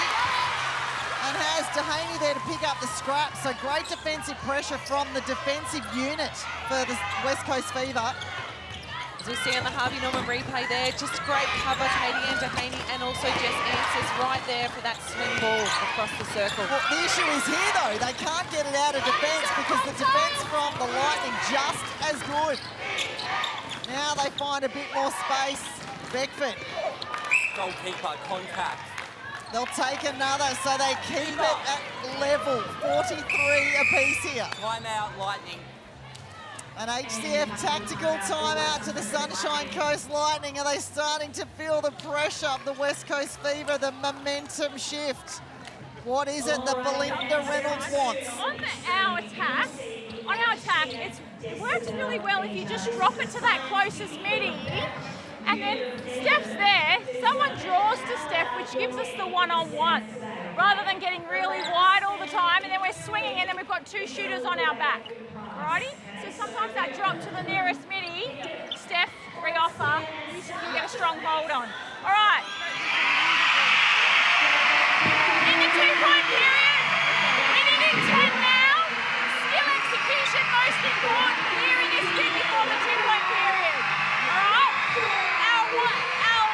And has Dehaney there to pick up the scrap. So great defensive pressure from the defensive unit for the West Coast Fever. As we see on the Harvey Norman replay there, just great cover, Katie Ann Dehaney and also Jess Anstis right there for that swing ball across the circle. Well, the issue is here, though. They can't get it out of defence because the defence from the Lightning just as good. Now they find a bit more space. Beckford. Goalkeeper contact. They'll take another, so they keep it at level. 43 apiece here. Timeout, Lightning. An HCF tactical timeout to the Sunshine Coast Lightning. Are they starting to feel the pressure of the West Coast Fever, the momentum shift? What is it that Belinda Reynolds wants? On our attack, it works really well if you just drop it to that closest midi. And then Steph's there, someone draws to Steph, which gives us the one-on-one, rather than getting really wide all the time, and then we're swinging, and then we've got 2 shooters on our back. Alrighty? So sometimes that drop to the nearest midi, Steph, re-offer, you get a strong hold on. Alright. In the 2-point period, winning in 10 now, skill execution most important here in this game before the 2-point period. Alright? Our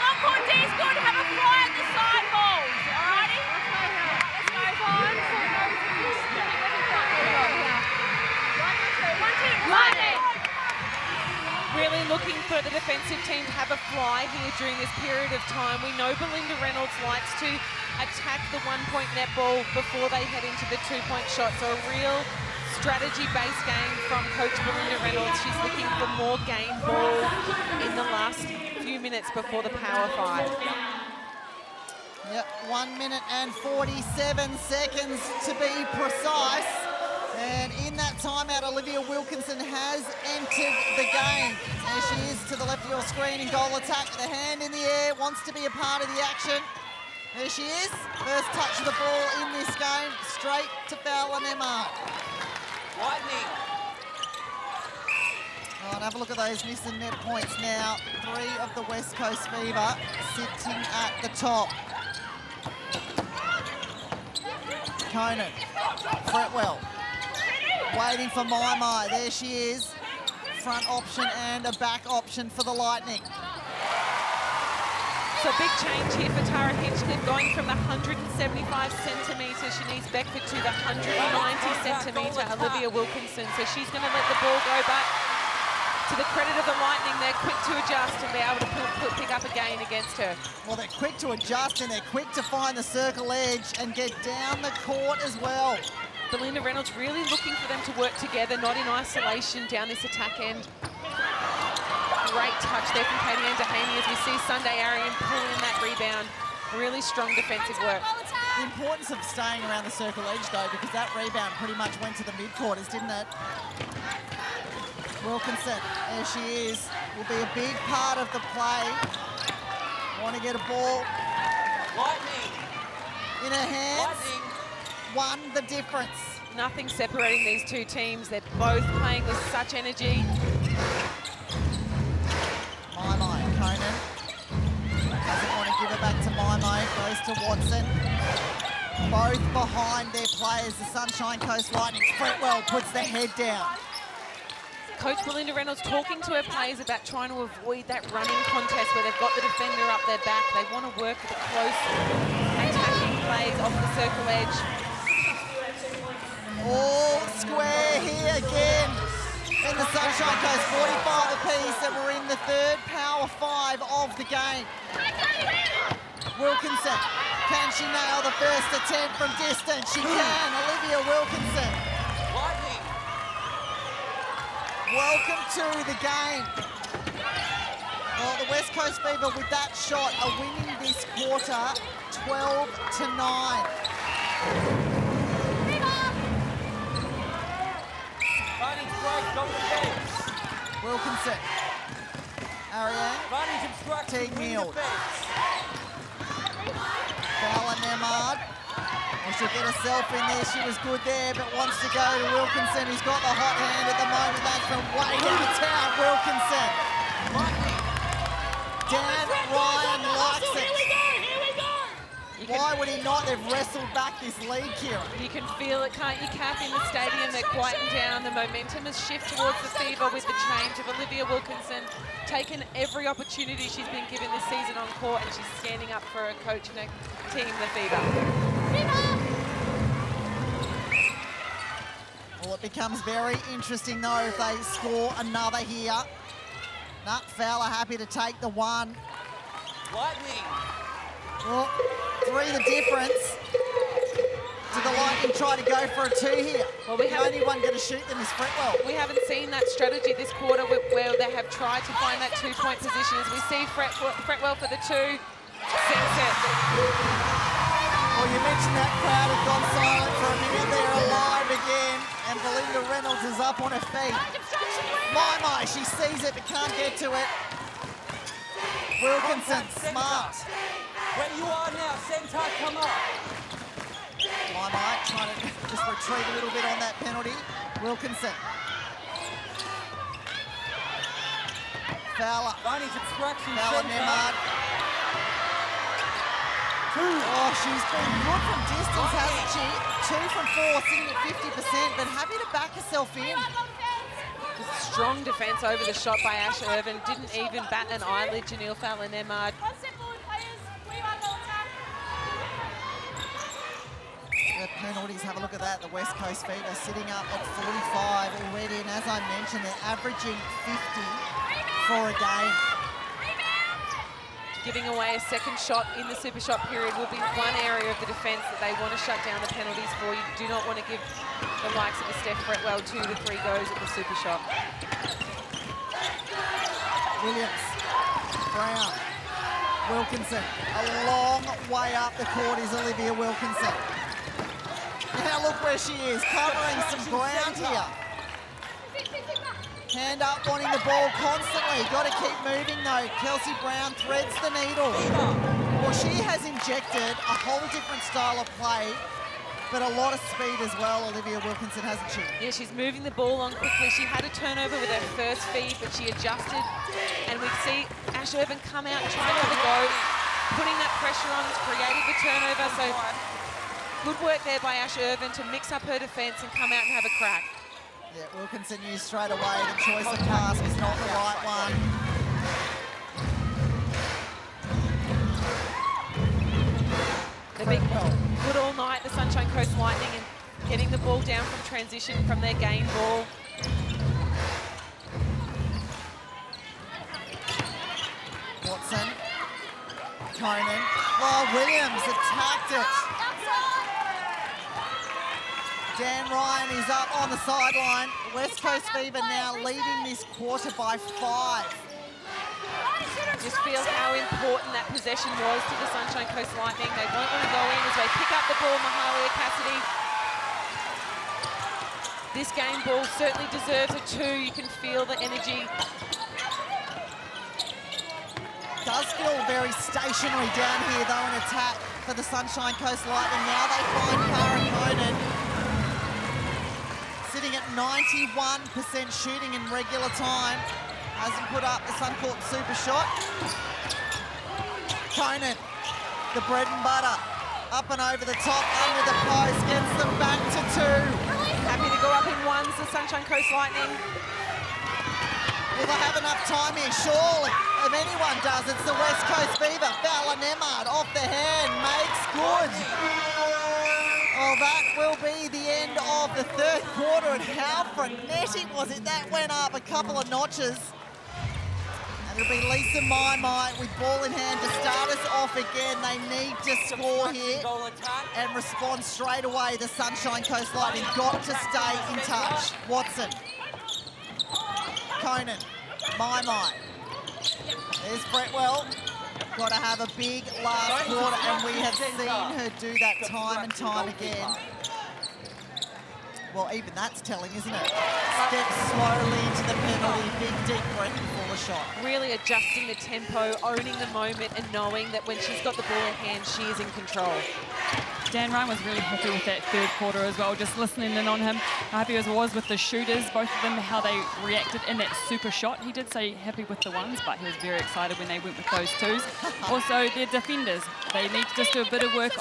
long-court D is good. Have a fly at the side balls. Alrighty? Let's move on. Really looking for the defensive team to have a fly here during this period of time. We know Belinda Reynolds likes to attack the 1-point netball before they head into the 2-point shot. So a real strategy-based game from Coach Belinda Reynolds. She's looking for more game ball in the last few minutes before the Power 5. Yep, 1 minute and 47 seconds to be precise. And in that timeout, Olivia Wilkinson has entered the game. There she is to the left of your screen in goal attack with a hand in the air, wants to be a part of the action. There she is, first touch of the ball in this game, straight to Fowler-Nemard. Lightning. Oh, and have a look at those missing net points now. 3 of the West Coast Fever sitting at the top. Conan, Fretwell, waiting for Mai. There she is. Front option and a back option for the Lightning. So a big change here for Tara Hinchcliffe, going from the 175 centimetres Shanice Beckford to the 190 centimetre Olivia Wilkinson. So she's going to let the ball go back. To the credit of the Lightning, they're quick to adjust and be able to pick up a gain against her. Well, they're quick to adjust and they're quick to find the circle edge and get down the court as well. Belinda Reynolds really looking for them to work together, not in isolation down this attack end. Great touch there from Katie Ann Dehaney as we see Sunday Arian pulling that rebound. Really strong defensive work. The importance of staying around the circle edge, though, because that rebound pretty much went to the mid-quarters, didn't it? Wilkinson, there she is, will be a big part of the play. Want to get a ball Lightning. in her hands. Lightning. Won the difference. Nothing separating these two teams. They're both playing with such energy. Maimai, Conan doesn't want to give it back to Maimai, goes to Watson. Both behind their players, the Sunshine Coast Lightning. Fretwell puts the head down. Coach Belinda Reynolds talking to her players about trying to avoid that running contest where they've got the defender up their back. They want to work the close attacking plays off the circle edge. All square here again in the Sunshine Coast, 45 apiece, and we're in the third power 5 of the game. Wilkinson, can she nail the first attempt from distance? She can, Olivia Wilkinson. Lightning. Welcome to the game. Well, the West Coast Fever with that shot are winning this quarter 12-9. Running's break, go defense. Wilkinson, Ariane, Running's obstruction, Teague wing Mield. defense. Fowler Nemard. Well, she'll get herself in there. She was good there, but wants to go to Wilkinson, who's got the hot hand at the moment. That's from way downtown, Wilkinson. Dan Ryan likes it. Why would he not? They've wrestled back this lead, Kira. You can feel it, can't you, Kath, in the stadium? They're quieting down. The momentum has shifted towards the Fever with the change of Olivia Wilkinson. Taken every opportunity she's been given this season on court, and she's standing up for her coach and her team, the Fever. Well, it becomes very interesting, though, if they score another here. Nut Fowler happy to take the one. Lightning. Well, 3 the difference. Did the Lightning try to go for a 2 here? Well, the only one going to shoot them is Fretwell. We haven't seen that strategy this quarter where they have tried to find that 2-point position. As we see Fretwell for the 2, sends it. Well, you mentioned that crowd had gone silent for a minute. They're alive again, and Belinda Reynolds is up on her feet. My, she sees it but can't get to it. Wilkinson, smart. Where you are now, centre, come up. My, trying to just retreat a little bit on that penalty. Wilkinson. Fowler. Running's obstruction, Fowler, centre. Nemard. Oh, she's been good from distance, hasn't she? 2 from 4, sitting at 50%, but happy to back herself in. Just strong defence over the shot by Ash Irvin. Didn't even bat an eyelid, Janelle Fowler-Nemard. The penalties, have a look at that. The West Coast Fever sitting up at 45 already, and as I mentioned, they're averaging 50 for a game. Giving away a second shot in the super shot period will be one area of the defence that they want to shut down the penalties for. You do not want to give the likes of a Steph Fretwell 2 to 3 goes at the super shot. Williams, Brown, Wilkinson. A long way up the court is Olivia Wilkinson. Now look where she is, covering some ground here. Hand up, wanting the ball constantly. Got to keep moving though. Kelsey Brown threads the needle. Well, she has injected a whole different style of play, but a lot of speed as well, Olivia Wilkinson, hasn't she? Yeah, she's moving the ball on quickly. She had a turnover with her first feed, but she adjusted. And we see Ash Irvin come out and try to have a go, putting that pressure on, created the turnover. So good work there by Ash Irvin to mix up her defence and come out and have a crack. Yeah, Wilkinson knew straight away the choice of pass was not the right one. They've been good all night, the Sunshine Coast Lightning, and getting the ball down from transition from their game ball. Watson, Conan, oh, Williams attacked it. Dan Ryan is up on the sideline. West Coast Fever now leading this quarter by 5. Just feel how important that possession was to the Sunshine Coast Lightning. They won't want to go in as they pick up the ball, Mahalia Cassidy. This game ball certainly deserves a 2. You can feel the energy. Does feel very stationary down here though in attack for the Sunshine Coast Lightning. Now they find Cara Conan sitting at 91% shooting in regular time. Hasn't put up the Suncorp super shot. Conan, the bread and butter, up and over the top, under the post, gets them back to 2. Happy to go up in ones, the Sunshine Coast Lightning. Will they have enough time here? Surely. If anyone does, it's the West Coast Fever. Fowler Nemard off the hand, makes good. Oh, that will be the end of the third quarter, and how frenetic was it? That went up a couple of notches. And it'll be Lisa Mai with ball in hand to start us off again. They need to score here and respond straight away. The Sunshine Coast Lightning got to stay in touch. Watson. Conan. Mai. There's Fretwell. Got to have a big last quarter, and we have seen her do that time and time again. Well, even that's telling, isn't it? Step slowly into the penalty, big deep breath before the shot. Really adjusting the tempo, owning the moment, and knowing that when she's got the ball in hand, she is in control. Dan Ryan was really happy with that third quarter as well, just listening in on him. How happy he was with the shooters, both of them, how they reacted in that super shot. He did say happy with the ones, but he was very excited when they went with those 2s. Also, their defenders, they need to just do a bit of work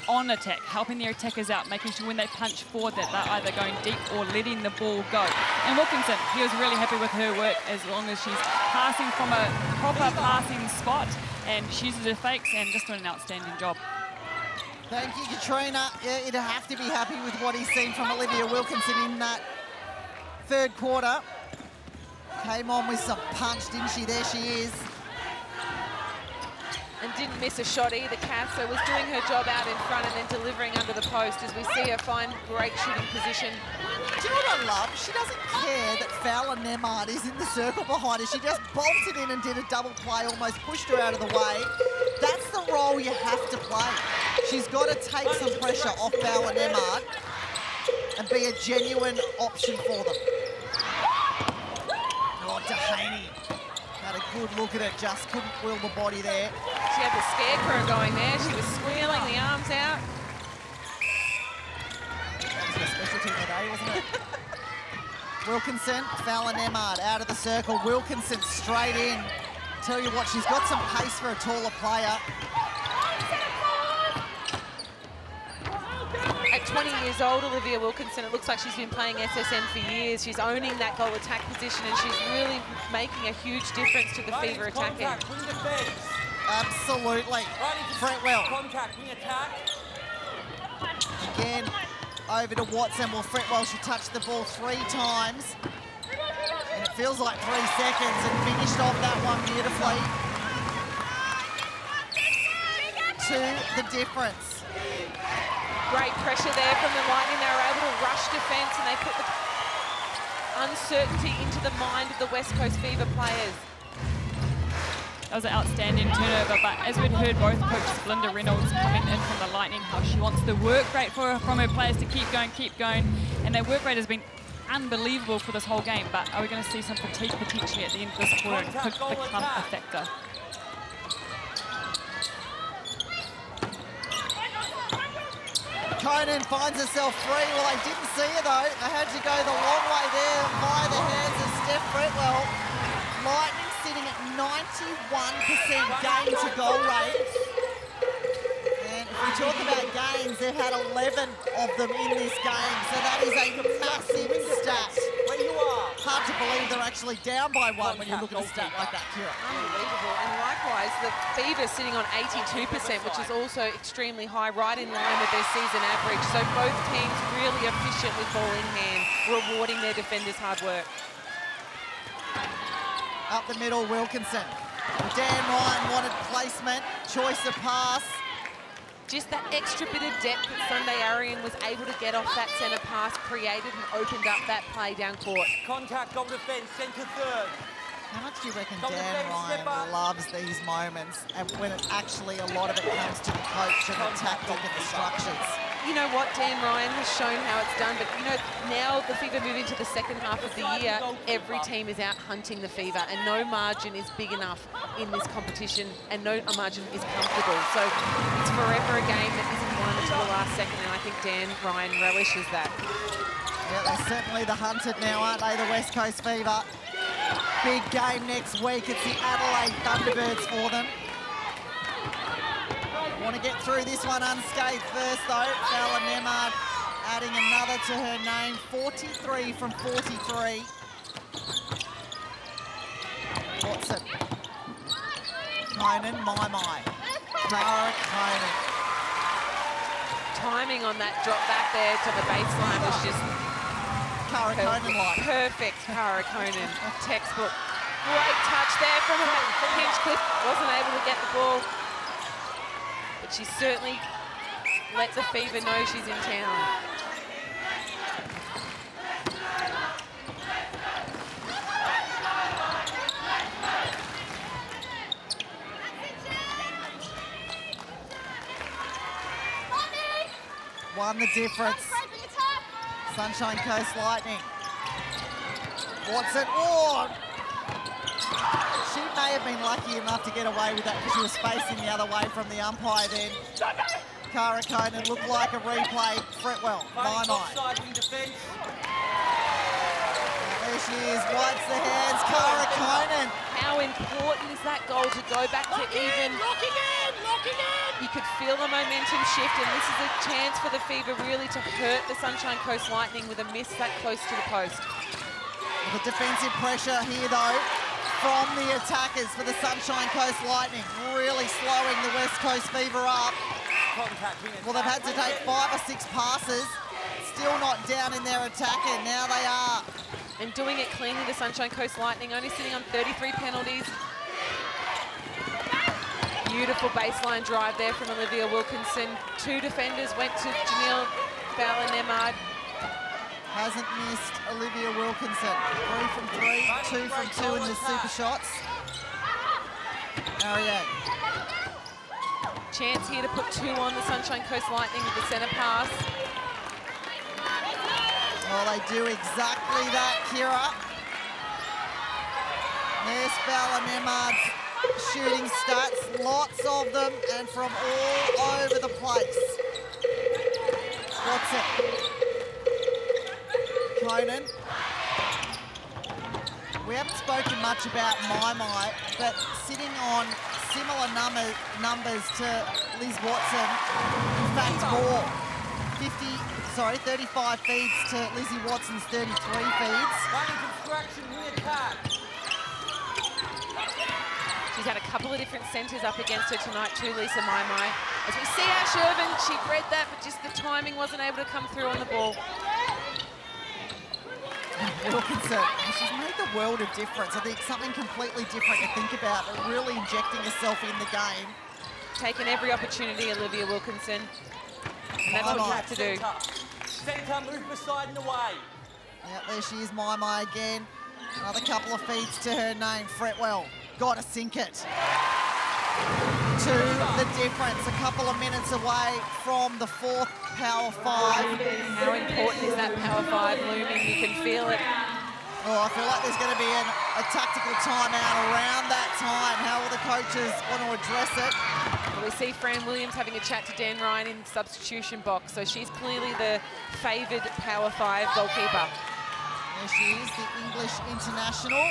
on attack, helping their attackers out, making sure when they punch forward that they're either going deep or letting the ball go. And Wilkinson, he was really happy with her work as long as she's passing from a proper passing spot, and she uses her fakes and just doing an outstanding job. Thank you, Katrina. Yeah, you'd have to be happy with what he's seen from Olivia Wilkinson in that third quarter. Came on with some punch, didn't she? There she is. And didn't miss a shot either, Cass, so was doing her job out in front and then delivering under the post as we see her find great shooting position. Do you know what I love? She doesn't care that Fowler Nemard is in the circle behind her. She just bolted in and did a double play, almost pushed her out of the way. That's the role you have to play. She's got to take some pressure off Fowler Nemard and be a genuine option for them. Oh, Dehaney had a good look at it, just couldn't wheel the body there. She had the scarecrow going there. She was squealing the arms out. That was her specialty of the day, wasn't it? Wilkinson, Fowler Nemard out of the circle. Wilkinson straight in. Tell you what, she's got some pace for a taller player. At 20 years old, Olivia Wilkinson, it looks like she's been playing SSN for years. She's owning that goal attack position, and she's really making a huge difference to the Fever attacking. Absolutely. Fretwell. Again, over to Watson. Well, Fretwell, she touched the ball 3 times. And it feels like 3 seconds, and finished off that one beautifully. To the difference. Great pressure there from the Lightning. They were able to rush defence, and they put the uncertainty into the mind of the West Coast Fever players. That was an outstanding turnover, but as we'd heard both coaches, Belinda Reynolds coming in from the Lightning, how she wants the work rate from her players to keep going, and their work rate has been unbelievable for this whole game, but are we going to see some fatigue potentially at the end of this quarter and could become a factor? Conan finds herself free. Well, I didn't see her though. I had to go the long way there by the hands of Steph Fretwell. Lightning sitting at 91% game to goal rate. And if we talk about games, they've had 11 of them in this game. So that is a massive stat. Hard to believe they're actually actually down by one when you look at a stat like that, Kira. Unbelievable. And likewise, the Fever sitting on 82%, which is also extremely high, right in line with their season average. So both teams really efficient with ball in hand, rewarding their defenders' hard work. Up the middle, Wilkinson. Dan Ryan wanted placement, choice of pass. Just that extra bit of depth that Sunday Arian was able to get off that centre pass created and opened up that play down court. Contact, goal defence, centre third. How much do you reckon Goal Dan defence, Ryan step up. loves these moments, and when it actually a lot of it comes to the coach and the tactic and the structures? You know what, Dan Ryan has shown how it's done, but you know, now the Fever move into the second half of the year, every team is out hunting the Fever, and no margin is big enough in this competition, and no margin is comfortable. So it's forever a game that isn't won until the last second, and I think Dan Ryan relishes that. Yeah, they're certainly the hunted now, aren't they, the West Coast Fever? Big game next week. It's the Adelaide Thunderbirds for them. Want to get through this one unscathed first, though. Fowler Nemard adding another to her name. 43 from 43. Watson. Conan, my. Tara Conan. Timing on that drop back there to the baseline was just Cara Conan-like. perfect. Cara Conan, textbook. Great touch there from Hinchcliffe. Wasn't able to get the ball. But she certainly let the Fever know she's in town. Won the difference. Sunshine Coast Lightning. Watson. Oh! She may have been lucky enough to get away with that because she was facing the other way from the umpire then. Cara Conan looked like a replay. Fretwell, my. There she is, wipes the hands, Cara Conan. How important is that goal to go back to even? Locking in! You could feel the momentum shift, and this is a chance for the Fever really to hurt the Sunshine Coast Lightning with a miss that close to the post. The defensive pressure here though from the attackers for the Sunshine Coast Lightning, really slowing the West Coast Fever up. Well, they've had to take 5 or 6 passes, still not down in their attack, and now they are. And doing it cleanly, the Sunshine Coast Lightning only sitting on 33 penalties. Beautiful baseline drive there from Olivia Wilkinson. 2 defenders went to Janelle Fowler-Nemard. Hasn't missed Olivia Wilkinson. 3 from 3, 2 from 2 in the super shots. Ariane. Chance here to put 2 on the Sunshine Coast Lightning with the centre pass. Well, they do exactly that, Kira. There's Fowler-Nemard's shooting stats, lots of them, and from all over the place. Watson. Conan. We haven't spoken much about my, but sitting on similar numbers to Liz Watson, in fact more. 35 feeds to Lizzie Watson's 33 feeds. She's had a couple of different centres up against her tonight too, Lisa Mai. As we see Ash Irvin, she read that, but just the timing wasn't able to come through on the ball. Wilkinson, she's made the world of difference. I think something completely different to think about, but really injecting herself in the game. Taking every opportunity, Olivia Wilkinson. And that's what you have to do. Centre, move beside and away. Yep, there she is, my again. Another couple of feeds to her name, Fretwell. Got to sink it. To the difference, a couple of minutes away from the 4th Power 5. How important is that Power 5 looming? You can feel it. Oh, I feel like there's going to be a tactical timeout around that time. How will the coaches want to address it? Well, we see Fran Williams having a chat to Dan Ryan in the substitution box, so she's clearly the favoured Power 5 goalkeeper. There she is, the English international.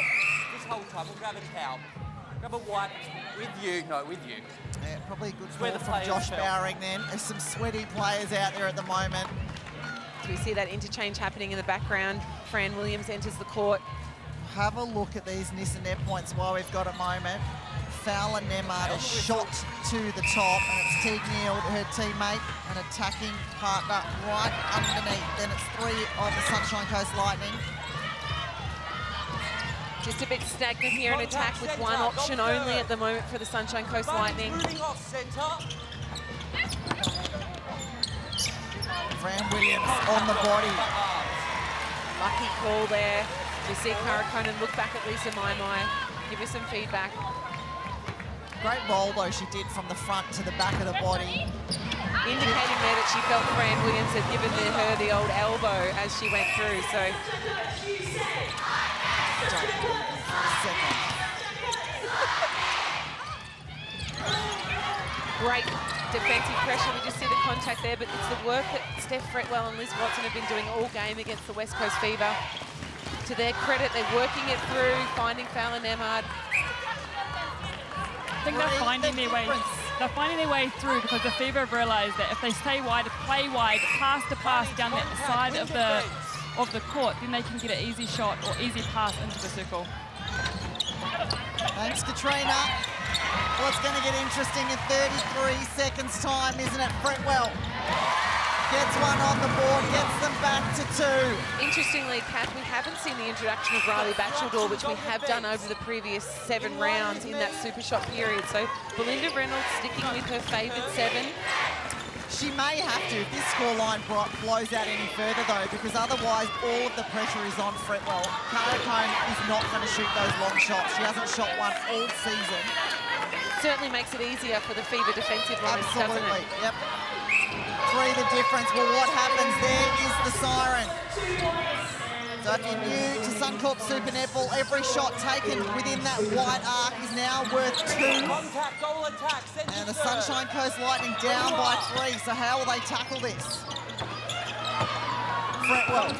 Just hold tight, we'll grab a towel. Grab a wipe with you. No, with you. Yeah, probably a good Where call the from players Josh fell. Bowering then. There's some sweaty players out there at the moment. So we see that interchange happening in the background. Fran Williams enters the court. have a look at these Nissa net points while we've got a moment. Fowler Nemard is shot to the top, and it's Teague Neal, her teammate, an attacking partner right underneath. Then it's 3 of the Sunshine Coast Lightning. Just a bit stagnant here in attack with one option only at the moment for the Sunshine Coast Lightning. Fran Williams on the body. Lucky call there. You see Cara Conan look back at Lisa Mai, give her some feedback. Great roll, though, she did from the front to the back of the body. Indicating there that she felt Fran Williams had given her the old elbow as she went through, so. Great defensive pressure. We just see the contact there, but it's the work that Steph Fretwell and Liz Watson have been doing all game against the West Coast Fever. To their credit, they're working it through, finding Fowler Nemard. I think they're finding their way. They're finding their way through because the Fever have realised that if they stay wide, play wide, pass to pass down that side of the court, then they can get an easy shot or easy pass into the circle. Thanks, Katrina. Well, it's going to get interesting in 33 seconds' time, isn't it? Fretwell gets one on the board, gets them back to 2. Interestingly, Kath, we haven't seen the introduction of Riley Batcheldor, which we have done over the previous 7 rounds in that super shot period. So Belinda Reynolds sticking with her favoured 7. She may have to if this scoreline blows out any further, though, because otherwise all of the pressure is on Fretwell. Cara Cone is not going to shoot those long shots. She hasn't shot one all season. Certainly makes it easier for the Fever defensive lines, doesn't it? Yep. 3 the difference. Well, what happens there is the siren. So if you're new to Suncorp Super Netball, every shot taken within that white arc is now worth 2. And the Sunshine Coast Lightning down by 3. So how will they tackle this? Fretwell.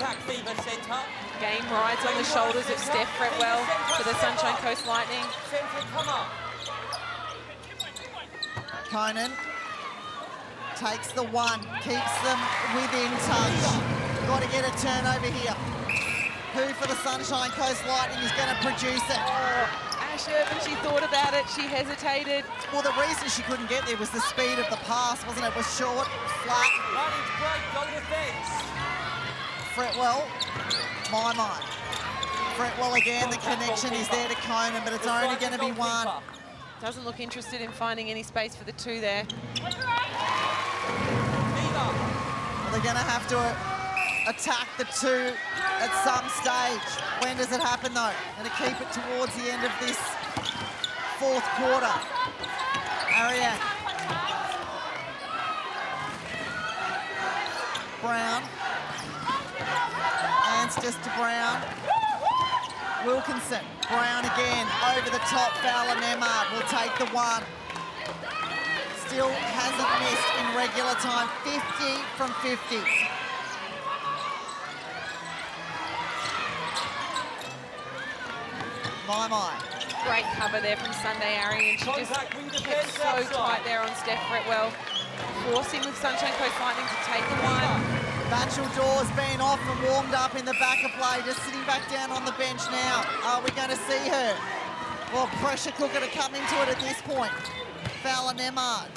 Game rides on the shoulders of Steph Fretwell for the Sunshine Coast Lightning. Conan takes the 1, keeps them within touch. Got to get a turnover here. Who for the Sunshine Coast Lightning is going to produce it? Oh, Ash Irvin, she thought about it, she hesitated. Well, the reason she couldn't get there was the speed of the pass, wasn't it? It was short, flat. Fretwell, my. Fretwell again, the connection is there to Conan, but it's only going to be 1. Doesn't look interested in finding any space for the 2 there. Well, they're going to have to attack the 2 at some stage. When does it happen, though? Going to keep it towards the end of this 4th quarter. Ariane. Brown. Hands just to Brown. Wilkinson. Brown again. Over the top. Fowler Nemard will take the 1. Still hasn't missed in regular time. 50 from 50. My. Great cover there from Sunday Arian. She just kept so tight there on Steph Fretwell, forcing the Sunshine Coast Lightning to take the 1. Batcheldor's been off and warmed up in the back of play, just sitting back down on the bench now. Are we going to see her? Well, pressure cooker to come into it at this point. Fowler Nemard.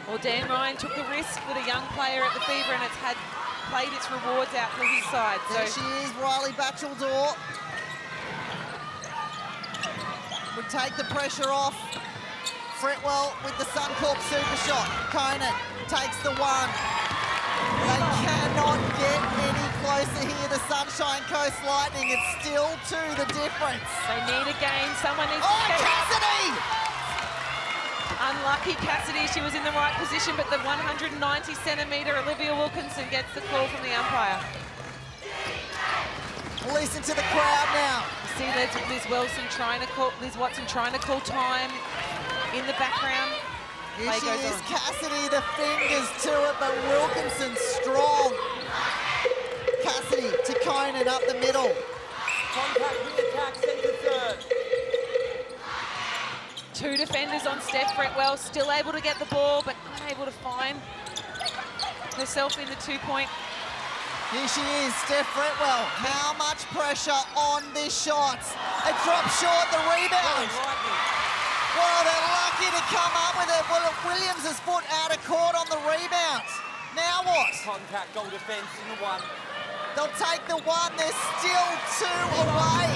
Well, Dan Ryan took the risk with a young player at the Fever, and it's played its rewards out for his side. There she is, Riley Batcheldor. Would take the pressure off. Fretwell with the Suncorp super shot. Conan takes the 1. They cannot get any closer here, the Sunshine Coast Lightning. It's still 2 the difference. They need a game. Someone needs to step Cassidy! Unlucky Cassidy. She was in the right position, but the 190-centimetre Olivia Wilkinson gets the call from the umpire. Listen to the crowd now. You see Liz Watson trying to call time in the background. Here she is, Cassidy, the fingers to it, but Wilkinson strong. Cassidy to Conan up the middle. Contact with attack, centre 3rd. 2 defenders on Steph Fretwell, still able to get the ball, but unable to find herself in the 2-point Here she is, Steph Fretwell. How much pressure on this shot? It drops short, the rebound. Well, they're lucky to come up with it. Well, Williams' foot out of court on the rebound. Now what? Contact, goal defence in the one. They'll take the one. They're still 2 away.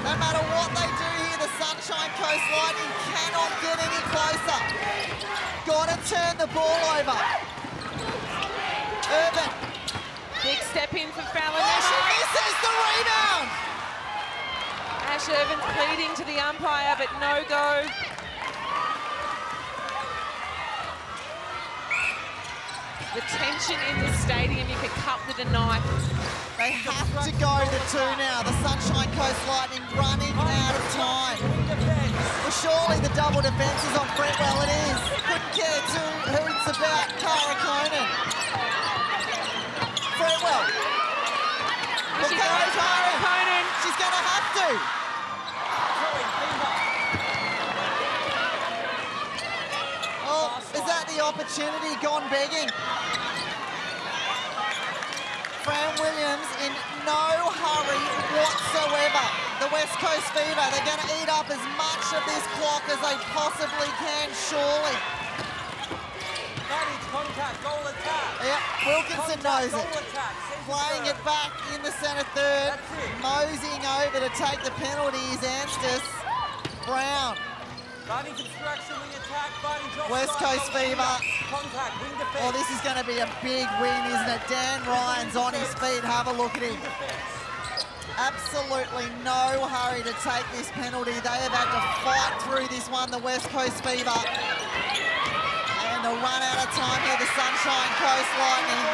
No matter what they do here, the Sunshine Coast Lightning cannot get any closer. Got to turn the ball over. Urban. Big step in for Fallon. Oh, she misses the rebound. Ash Irvin's pleading to the umpire, but no go. The tension in the stadium, you could cut with a knife. They have to go to 2 now. The Sunshine Coast Lightning running out of time. Well, surely the double defence is on Fretwell. It is. Couldn't care two hoots about Cara Conan. Fretwell. Well, She's got Cara Conan. She's going to have to. Oh, is that the opportunity gone begging? Fran Williams in no hurry whatsoever. The West Coast Fever, they're going to eat up as much of this clock as they possibly can, surely. Contact, goal attack. Yep, Wilkinson knows it. Attack, Playing it back in the centre third. Moseying over to take the penalty is Anstis. Brown. Barney construction, wing attack, Barney drop West side, Coast goal Fever. Contact, wing defence. Oh, this is going to be a big win, isn't it? Dan Ryan's on his feet. Have a look at him. Absolutely no hurry to take this penalty. They have had to fight through this one, the West Coast Fever. And to run out of time here, the Sunshine Coast Lightning.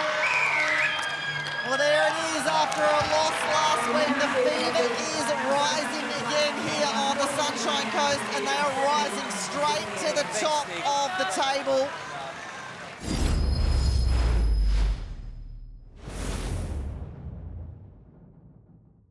Well, there it is after a loss last week. The Fever is rising again here on the Sunshine Coast, and they are rising straight to the top of the table.